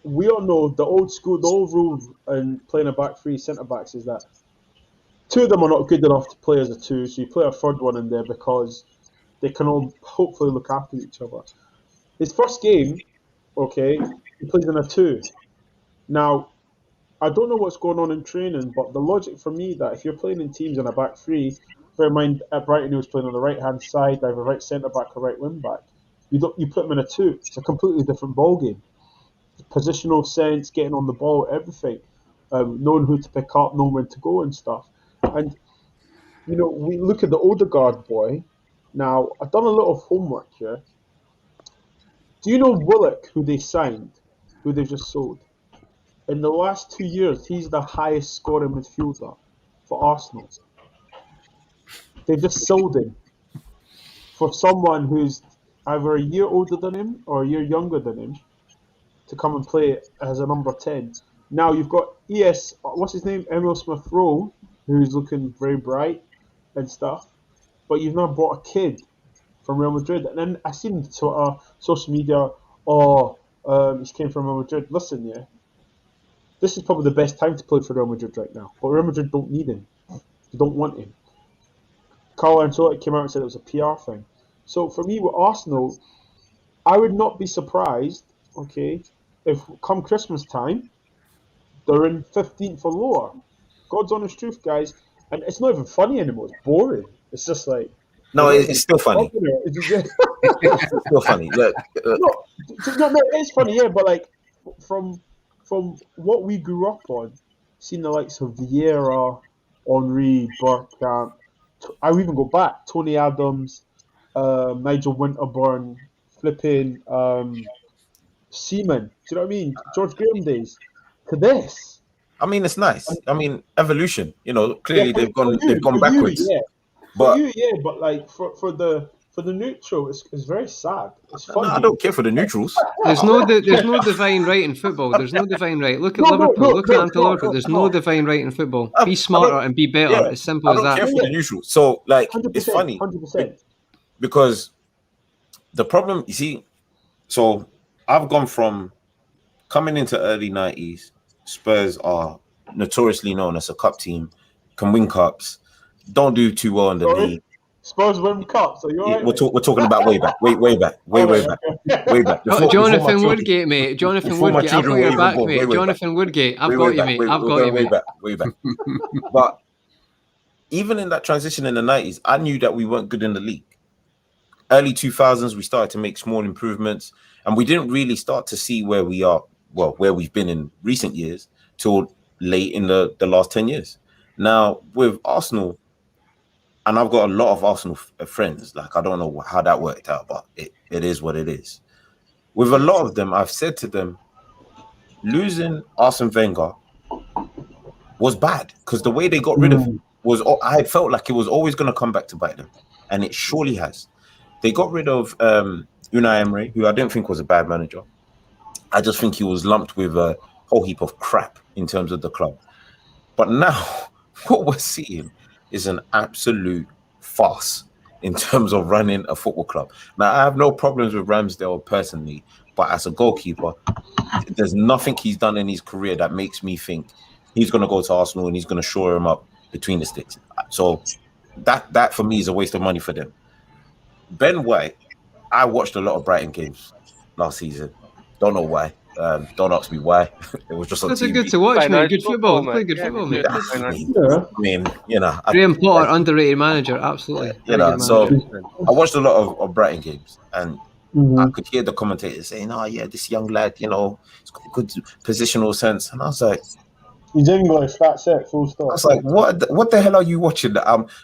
we all know the old rule in playing a back three centre backs is that 2 of them are not good enough to play as a 2, so you play a third one in there because they can all hopefully look after each other. His first game, okay, he plays in a 2. Now, I don't know what's going on in training, but the logic for me that if you're playing in teams in a back three, bear in mind at Brighton he was playing on the right hand side, either right centre back or right wing back. You put him in a 2. It's a completely different ball game. Positional sense, getting on the ball, everything, knowing who to pick up, knowing when to go and stuff. And we look at the Odegaard boy. Now I've done a little homework here. Do you know Willock, who they signed, who they've just sold? In the last 2 years, he's the highest scoring midfielder for Arsenal. They've just sold him for someone who's either a year older than him or a year younger than him to come and play as a number 10. Now you've got what's his name? Emil Smith-Rowe, who's looking very bright and stuff. But you've now bought a kid from Real Madrid. And then I seen on Twitter, social media, he came from Real Madrid. Listen, this is probably the best time to play for Real Madrid right now. But Real Madrid don't need him. They don't want him. Carlo Ancelotti came out and said it was a PR thing. So for me with Arsenal, I would not be surprised, okay, if come Christmas time, they're in 15th or lower. God's honest truth, guys. And it's not even funny anymore. It's boring. It's just like... No, it's still funny. It's still funny. Look, no, it's funny, yeah, but like from what we grew up on, seeing the likes of Vieira, Henry, Bergkamp, I would even go back, Tony Adams, Nigel Winterburn, flipping Seaman, do you know what I mean? George Graham days to this. I mean, it's nice. I mean, evolution. Clearly they've gone backwards. But like for the neutral, it's very sad. It's funny. No, I don't care for the neutrals. There's no divine right in football. There's no divine right. Look at Liverpool. Look at Liverpool. There's no divine right in football. Be smarter and be better. Yeah, as simple as that. I don't care for the neutrals. So, like, it's funny 100%. because the problem, you see, so I've gone from coming into early 90s. Spurs are notoriously known as a cup team, can win cups, don't do too well in the Sorry? league. Spurs win cups. Are you Yeah, alright? we're talking about way back. Way back. Way back. Way back. Before my Jonathan children, Woodgate, mate. Jonathan before my Woodgate. I've got children were your even back, born. mate. Way back. Jonathan Woodgate. I've Way got you, back. mate. We're I've got going you, way mate. back. Way back. But even in that transition in the 90s, I knew that we weren't good in the league. Early 2000s, we started to make small improvements, and we didn't really start to see where we are, well, where we've been in recent years till late in the last 10 years. Now, with Arsenal, and I've got a lot of Arsenal friends, like, I don't know how that worked out, but it is what it is. With a lot of them, I've said to them, losing Arsene Wenger was bad because the way they got rid of him was, I felt like it was always going to come back to bite them, and it surely has. They got rid of Unai Emery, who I didn't think was a bad manager. I just think he was lumped with a whole heap of crap in terms of the club. But now, what we're seeing is an absolute farce in terms of running a football club. Now, I have no problems with Ramsdale personally, but as a goalkeeper, there's nothing he's done in his career that makes me think he's going to go to Arsenal and he's going to shore him up between the sticks. So that for me is a waste of money for them. Ben White, I watched a lot of Brighton games last season. Don't know why. Don't ask me why. It was just on That's TV. good to watch, Quite mate. nice Good football, football. Play good Yeah, football, they mate. do. Quite nice. Yeah. I mean, you know, Graham Potter, underrated manager. Absolutely. Very good so manager. I watched a lot of Brighton games, and I Mhm. could hear the commentators saying, "Oh yeah, this young lad, you know, he's got good positional sense." And I was like, He's English. That's it. Full stop. what the hell are you watching?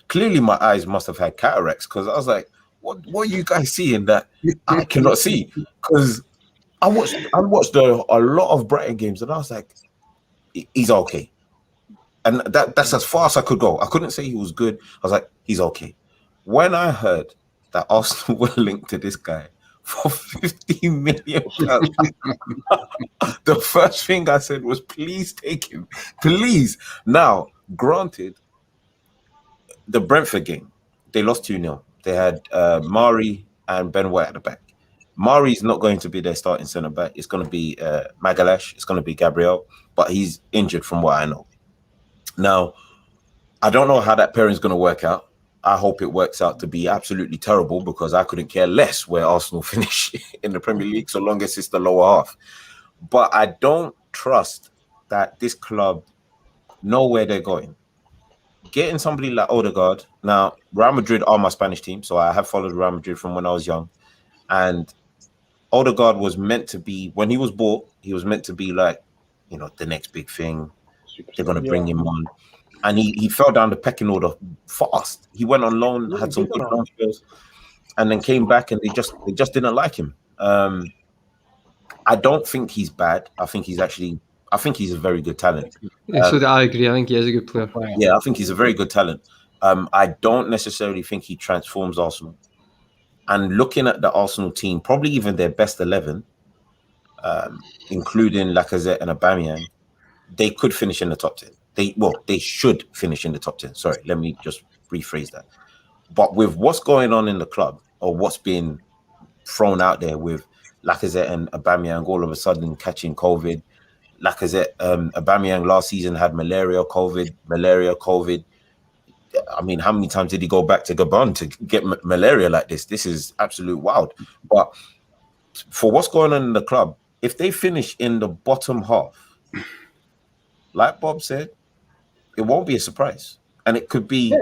Clearly my eyes must have had cataracts because I was like, what are you guys seeing that I cannot see? Because I watched a lot of Brighton games, and I was like, he's okay. And that's as far as I could go. I couldn't say he was good. I was like, he's okay. When I heard that Arsenal were linked to this guy for 15 million pounds, the first thing I said was, please take him. Please. Now, granted, the Brentford game, they lost 2-0. They had Mari and Ben White at the back. Mari's not going to be their starting centre back. It's going to be Magalash. It's going to be Gabriel, but he's injured from what I know. Now, I don't know how that pairing's going to work out. I hope it works out to be absolutely terrible because I couldn't care less where Arsenal finish in the Premier League so long as it's the lower half. But I don't trust that this club know where they're going. Getting somebody like Odegaard. Now, Real Madrid are my Spanish team, so I have followed Real Madrid from when I was young. And Odegaard was meant to be, when he was bought, he was meant to be like, you know, the next big thing. They're going to bring him on. And he fell down the pecking order fast. He went on loan, had some good loan spells, and then came back, and they just didn't like him. I don't think he's bad. I think he's a very good talent. Yeah, so I agree. I think he is a good player. Yeah, I think he's a very good talent. I don't necessarily think he transforms Arsenal. And looking at the Arsenal team, probably even their best 11, including Lacazette and Aubameyang, they could finish in the top 10. They should finish in the top 10. Sorry, let me just rephrase that. But with what's going on in the club, or what's been thrown out there with Lacazette and Aubameyang all of a sudden catching COVID. Lacazette, Aubameyang last season had malaria, COVID. I mean, how many times did he go back to Gabon to get malaria like this? This is absolute wild. But for what's going on in the club, if they finish in the bottom half, like Bob said, it won't be a surprise. And it could be,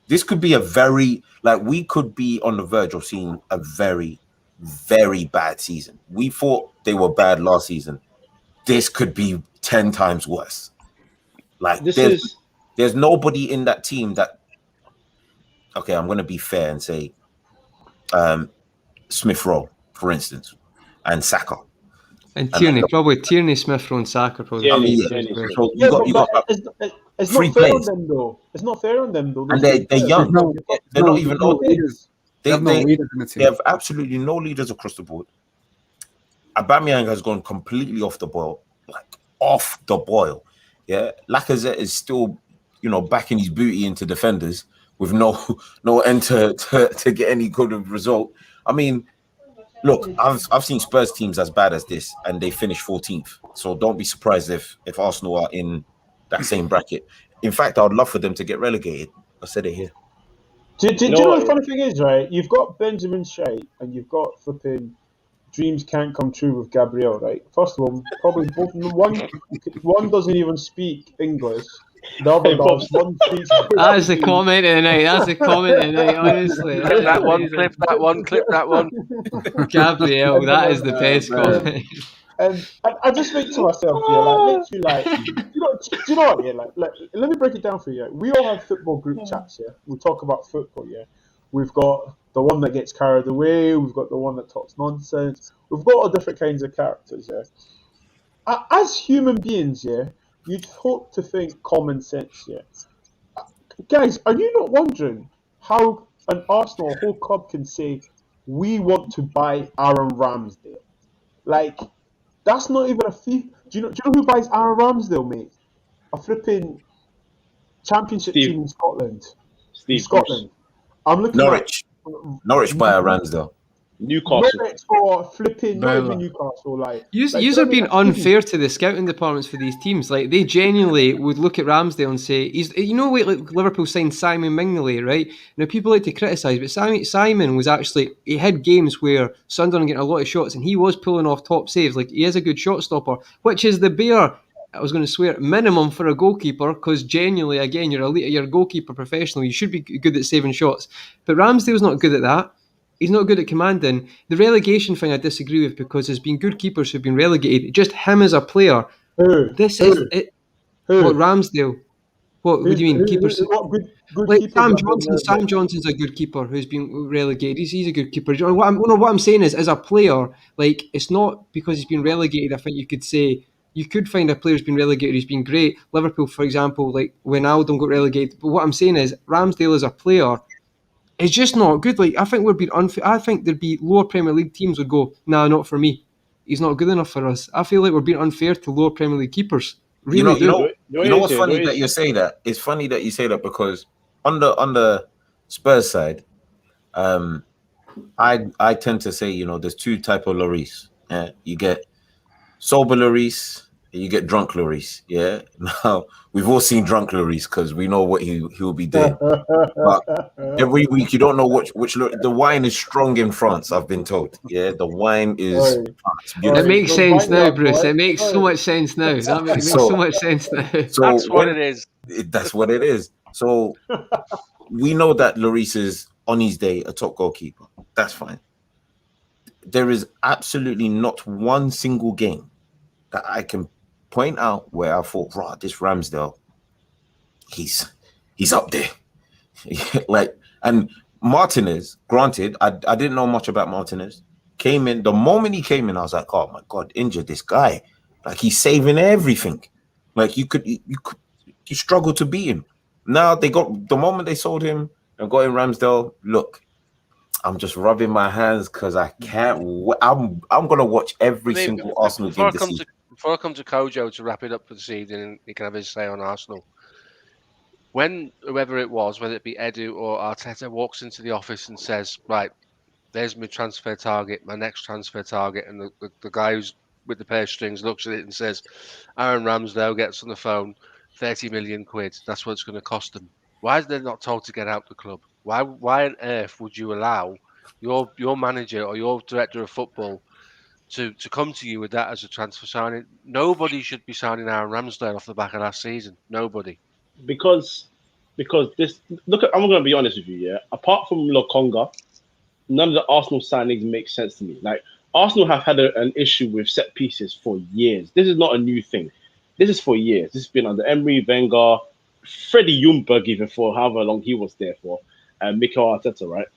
this could be we could be on the verge of seeing a very, very bad season. We thought they were bad last season. This could be 10 times worse. Like, there's nobody in that team that, okay, I'm going to be fair and say Smith Rowe, for instance, and Saka. And Tierney, probably Tierney, Smith Rowe, and Saka. Probably. So you got it's three not fair players. on them though. It's not fair on them though. And they're young. They're not even old. leaders. They have no leaders in the team. They have absolutely no leaders across the board. Aubameyang has gone completely off the boil. Like, off the boil. Yeah. Lacazette is still, backing his booty into defenders with no end to get any good result. I mean, Look, I've seen Spurs teams as bad as this, and they finish 14th. So don't be surprised if Arsenal are in that same bracket. In fact, I'd love for them to get relegated. I said it here. Do you know know what? the funny thing is, right? You've got Benjamin Shite and you've got flipping Dreams Can't Come True with Gabriel, right? First of all, probably both one doesn't even speak English, the other Hey, does. Bobs. One speaks That's the Portuguese. comment of the night. That's the comment of the night, honestly. Clip that one, Amazing. clip that one, clip that one. Gabriel, that is the best man. comment. And I just think to myself, yeah, like literally, like do you know what? Yeah, like let me break it down for you. We all have football group chats. Yeah, we talk about football. Yeah, we've got the one that gets carried away. We've got the one that talks nonsense. We've got all different kinds of characters. Yeah, as human beings, yeah, you'd hope to think common sense. Yeah, guys, are you not wondering how an Arsenal whole club can say we want to buy Aaron Ramsdale? Like, that's not even a fee. Do you know who buys Aaron Ramsdale, mate? A flipping championship Steve. team in Scotland. Steve Scotland. I'm looking Norwich by a Ramsdale. Newcastle. Norwich or flipping, not even Burnley. Newcastle. Like, You do you know are what I being mean? Like, unfair to the scouting departments for these teams. Like they genuinely would look at Ramsdale and say, "He's." You know, like Liverpool signed Simon Mignolet, right? Now people like to criticise, but Simon was actually he had games where Sunderland getting a lot of shots, and he was pulling off top saves. Like he is a good shot stopper, which is the bare. I was going to swear minimum for a goalkeeper because genuinely, again, you're a goalkeeper professional. You should be good at saving shots, but Ramsdale's not good at that. He's not good at commanding. The relegation thing I disagree with because there's been good keepers who've been relegated. Just him as a player. Who? This is it. Who? What Ramsdale? What do you mean? Keepers? What good Like keepers Sam have been Johnson. Sam relegated? Johnson's a good keeper who's been relegated. He's a good keeper. What I'm saying is, as a player, like it's not because he's been relegated. I think you could say you could find a player who's been relegated who's been great. Liverpool, for example, like when Alden got relegated. But what I'm saying is, Ramsdale as a player. It's just not good. Like I think we're being unfair. I think there'd be lower Premier League teams would go, nah, not for me. He's not good enough for us. I feel like we're being unfair to lower Premier League keepers. Really do. You know what's funny that you say that? It's funny that you say that because on the Spurs side, I tend to say, there's two type of Lloris. Yeah, you get sober Lloris and you get drunk Lloris. Yeah. Now we've all seen drunk Lloris because we know what he'll be doing. But every week you don't know which the wine is strong in France. I've been told. Yeah, the wine is. It makes So sense now, vineyard, Bruce. boy. It makes so much sense now. That makes So- so much sense now. So That's what it is. That's what it is. So we know that Lloris is on his day a top goalkeeper. That's fine. There is absolutely not one single game that I can point out where I thought, right, this Ramsdale, he's up there. And Martinez, granted, I didn't know much about Martinez. Came in, the moment he came in, I was like, oh my God, injured this guy. Like he's saving everything. Like you struggle to beat him. Now the moment they sold him and got in Ramsdale, look, I'm just rubbing my hands because I can't. I'm gonna watch every single Arsenal game this season. Before I come to Kojo to wrap it up for this evening, and he can have his say on Arsenal. When whoever it was, whether it be Edu or Arteta, walks into the office and says, "Right, there's my transfer target, my next transfer target," and the guy who's with the purse strings looks at it and says, "Aaron Ramsdale gets on the phone, 30 million quid. That's what it's going to cost them." Why is they not told to get out the club? Why on earth would you allow your manager or your director of football to come to you with that as a transfer signing? Nobody should be signing Aaron Ramsdale off the back of last season. Nobody. Because this I'm gonna be honest with you, yeah. Apart from Lokonga, none of the Arsenal signings make sense to me. Like Arsenal have had an issue with set pieces for years. This is not a new thing. This is for years. This has been under Emery, Wenger, Freddie Ljungberg, even for however long he was there for, and Mikel Arteta, right?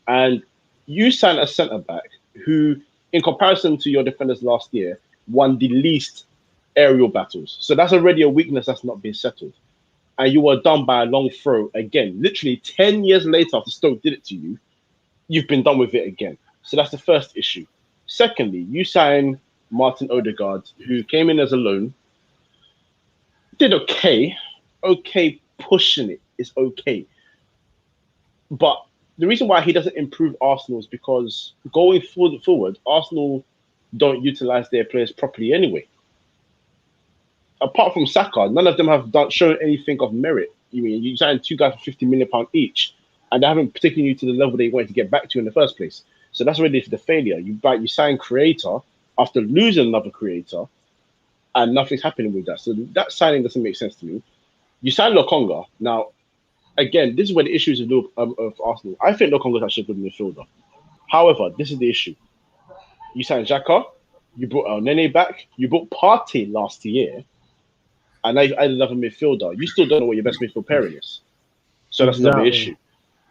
And you sign a centre back who, in comparison to your defenders last year, won the least aerial battles. So that's already a weakness that's not been settled. And you were done by a long throw again. Literally 10 years later after Stoke did it to you, you've been done with it again. So that's the first issue. Secondly, you sign Martin Odegaard, who came in as a loan, did okay, pushing it is okay. But the reason why he doesn't improve Arsenal is because going forward, Arsenal don't utilize their players properly anyway. Apart from Saka, none of them have shown anything of merit. You signed 2 guys for £50 million each, and they haven't taken you to the level they wanted to get back to in the first place. So that's already the failure. You sign creator after losing another creator, and nothing's happening with that. So that signing doesn't make sense to me. You sign Lokonga. Now, again, this is where the issue is of Arsenal. I think Lokonga is actually a good midfielder. However, this is the issue. You signed Xhaka, you brought El Nene back, you brought Partey last year, and now you've added another midfielder. You still don't know what your best midfield pairing is. So that's another issue.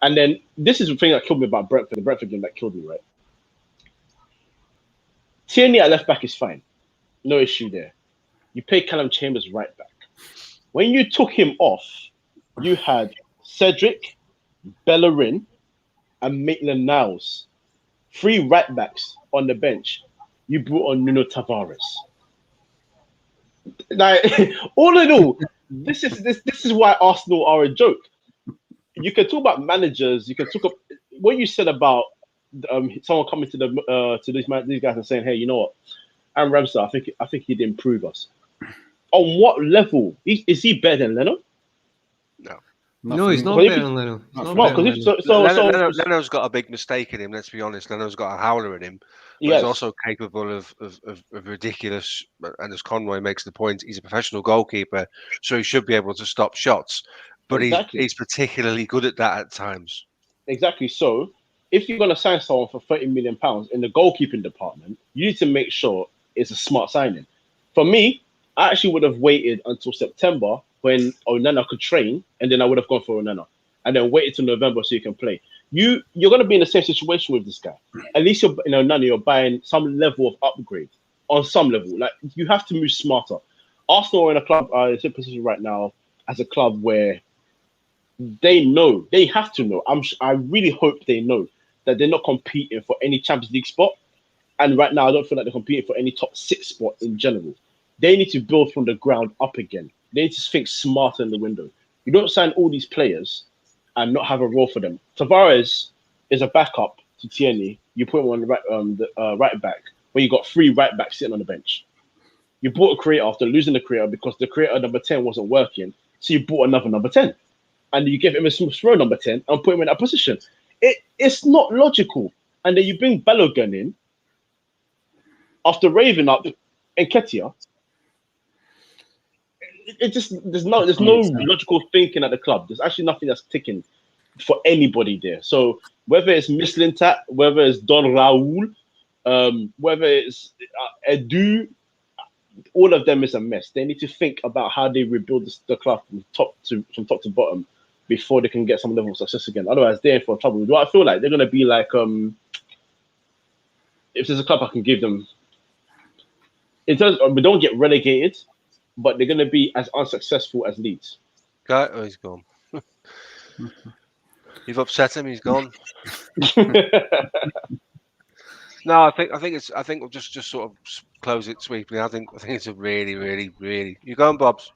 And then this is the thing that killed me about Brentford, the Brentford game that killed me, right? Tierney at left back is fine. No issue there. You pay Callum Chambers right back. When you took him off, you had Cedric, Bellerin, and Maitland-Niles. 3 right backs on the bench. You brought on Nuno Tavares. Like, all in all, this is why Arsenal are a joke. You can talk about managers. You can talk about what you said about someone coming to these guys and saying, "Hey, you know what, Aaron Ramsey, I think he'd improve us." On what level is he better than Leno? No, he's not better than Leno. Leno's got a big mistake in him. Let's be honest. Leno's got a howler in him. But he's also capable of ridiculous. And as Conroy makes the point, he's a professional goalkeeper, so he should be able to stop shots. But he's particularly good at that at times. Exactly. So if you're going to sign someone for £30 million in the goalkeeping department, you need to make sure it's a smart signing. For me, I actually would have waited until September when Onana could train, and then I would have gone for Onana, and then waited till November so you can play. You're going to be in the same situation with this guy. At least you're buying some level of upgrade on some level. Like, you have to move smarter. Arsenal are in a club, it's in a position right now as a club where they have to know. I really hope they know that they're not competing for any Champions League spot. And right now, I don't feel like they're competing for any top 6 spot in general. They need to build from the ground up again. They need to think smarter in the window. You don't sign all these players and not have a role for them. Tavares is a backup to Tierney. You put him on the right back, where you got 3 right backs sitting on the bench. You bought a creator after losing the creator because the creator number 10 wasn't working. So you bought another number 10. And you give him a Smith Rowe number 10 and put him in that position. It's not logical. And then you bring Balogun in after raving up Nketiah. There's no logical thinking at the club. There's actually nothing that's ticking for anybody there. So whether it's Mislintat, whether it's Don Raul, whether it's Edu, all of them is a mess. They need to think about how they rebuild the club from top to bottom before they can get some level of success again. Otherwise, they're in for trouble. Do I feel like they're going to be like, if there's a club I can give them, in terms of, we don't get relegated, but they're going to be as unsuccessful as Leeds. Oh, he's gone. You've upset him. He's gone. No, I think we'll just sort of close it sweepingly. I think it's a really. You going, Bobs?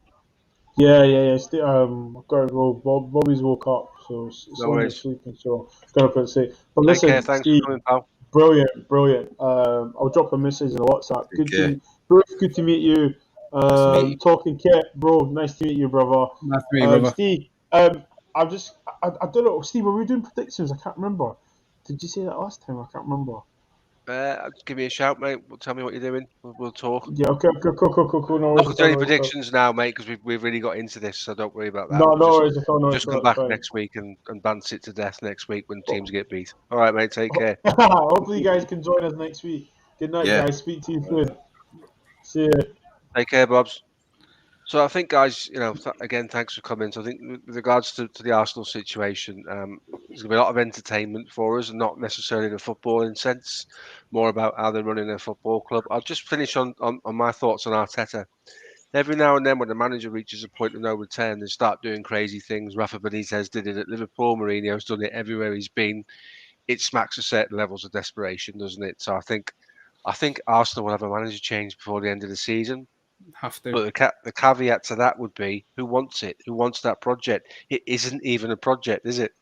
Yeah. I've got to go. Bobby's woke up, so only sleeping. So gotta put it safe. But listen, Take care. Thanks Steve, for coming, pal. Brilliant. I'll drop a message in the WhatsApp. Good to meet you. Talking Kit, bro. Nice to meet you, brother. Nice to meet you, brother. Steve, I don't know. Steve, were we doing predictions? I can't remember. Did you say that last time? I can't remember. Give me a shout, mate. Tell me what you're doing. We'll talk. Yeah, okay, cool. No not doing any predictions now, mate, because we've really got into this, so don't worry about that. No worries. Just come back next week and bant it to death next week when teams get beat. All right, mate. Take care. Hopefully, you guys can join us next week. Good night, guys. Speak to you soon. See you. Take care, Bobs. So I think, guys, again, thanks for coming. So I think with regards to the Arsenal situation, there's going to be a lot of entertainment for us, and not necessarily in a footballing sense, more about how they're running their football club. I'll just finish on my thoughts on Arteta. Every now and then when the manager reaches a point of no return, they start doing crazy things. Rafa Benitez did it at Liverpool. Mourinho's done it everywhere he's been. It smacks of certain levels of desperation, doesn't it? So I think Arsenal will have a manager change before the end of the season. Have to. But the caveat to that would be, who wants it? Who wants that project? It isn't even a project, is it?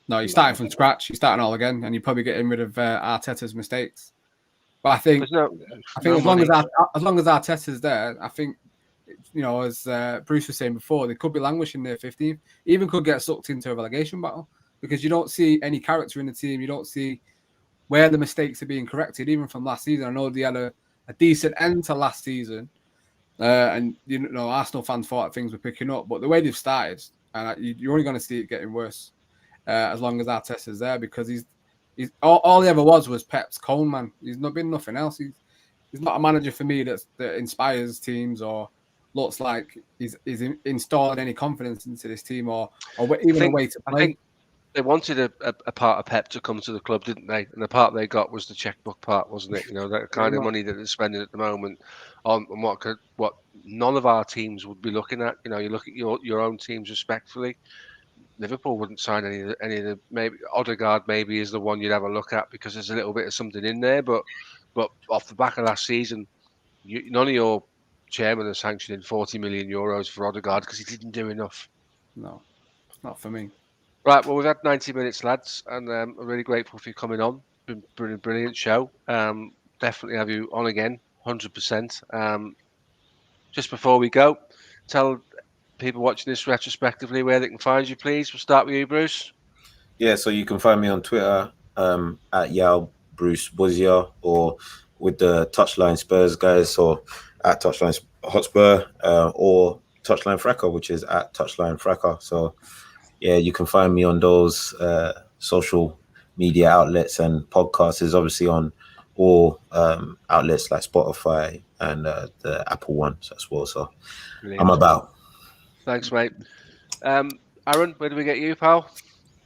No, you're starting from scratch. You're starting all again, and you're probably getting rid of Arteta's mistakes. But I think as long as Arteta's there, I think, as Bruce was saying before, they could be languishing there 15th. Even could get sucked into a relegation battle because you don't see any character in the team. You don't see where the mistakes are being corrected, even from last season. I know they had a decent end to last season, and Arsenal fans thought things were picking up, but the way they've started, and you're only going to see it getting worse as long as Arteta's there, because he's all he ever was Pep's cone man. He's not been nothing else. He's not a manager for me that inspires teams or looks like he's installed any confidence into this team or even a way to play. I think they wanted a part of Pep to come to the club, didn't they? And the part they got was the checkbook part, wasn't it? That kind of money that they're spending at the moment on what none of our teams would be looking at. You look at your own teams respectfully. Liverpool wouldn't sign any of the, maybe Odegaard maybe is the one you'd have a look at because there's a little bit of something in there, but off the back of last season, none of your chairman has sanctioned in 40 million euros for Odegaard because he didn't do enough. No, not for me. Right, well, we've had 90 minutes, lads, and I'm really grateful for you coming on. Been a brilliant show. Definitely have you on again, 100%. Just before we go, tell people watching this retrospectively where they can find you, please. We'll start with you, Bruce. Yeah, so you can find me on Twitter at Yao Bruce Buzia, or with the Touchline Spurs guys, or at Touchline Hotspur, or Touchline Fracker, which is at Touchline Fracker. So yeah, you can find me on those social media outlets, and podcasts is obviously on all outlets like Spotify and the Apple ones as well. So brilliant. I'm about. Thanks, mate. Aaron, where do we get you, pal?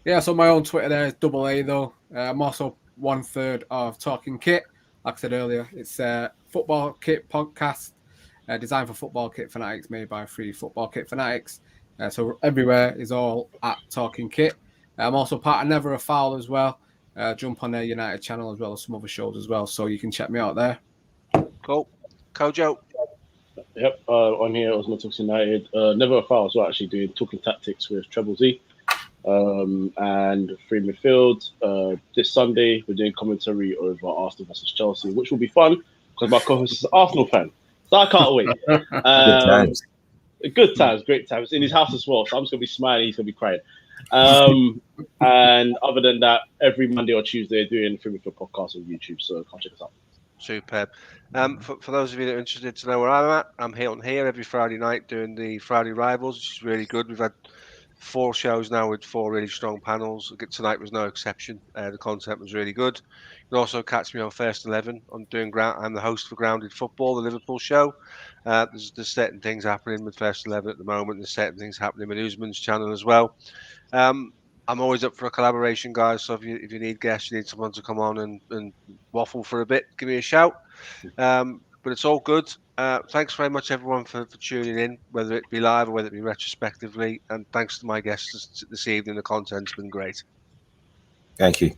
Yeah, so my own Twitter there is AA though. I'm also 1/3 of Talking Kit. Like I said earlier, it's a football kit podcast designed for football kit fanatics, made by 3 football kit fanatics. So everywhere is all at Talking Kit. I'm also part of Never a Foul as well. Jump on their United channel as well as some other shows as well. So you can check me out there. Cool. Kojo. Yep, on here, Osman Talks United. Never a Foul as well, actually doing Talking Tactics with Treble Z. And free midfield. This Sunday, we're doing commentary over Arsenal versus Chelsea, which will be fun because my co-host is an Arsenal fan. So I can't wait. Good times, great times. In his house as well. So I'm just going to be smiling, he's going to be crying. And other than that, every Monday or Tuesday, doing free midfield podcast on YouTube. So come check us out. Superb. For those of you that are interested to know where I'm at, I'm here every Friday night doing the Friday Rivals, which is really good. We've had 4 shows now with 4 really strong panels. Tonight was no exception. The content was really good. You can also catch me on First 11. I'm the host for Grounded Football, the Liverpool show. There's certain things happening with First 11 at the moment. There's certain things happening with Usman's channel as well. I'm always up for a collaboration, guys. So if you need guests, you need someone to come on and waffle for a bit, give me a shout. But it's all good. Thanks very much, everyone, for tuning in, whether it be live or whether it be retrospectively. And thanks to my guests this evening. The content's been great. Thank you.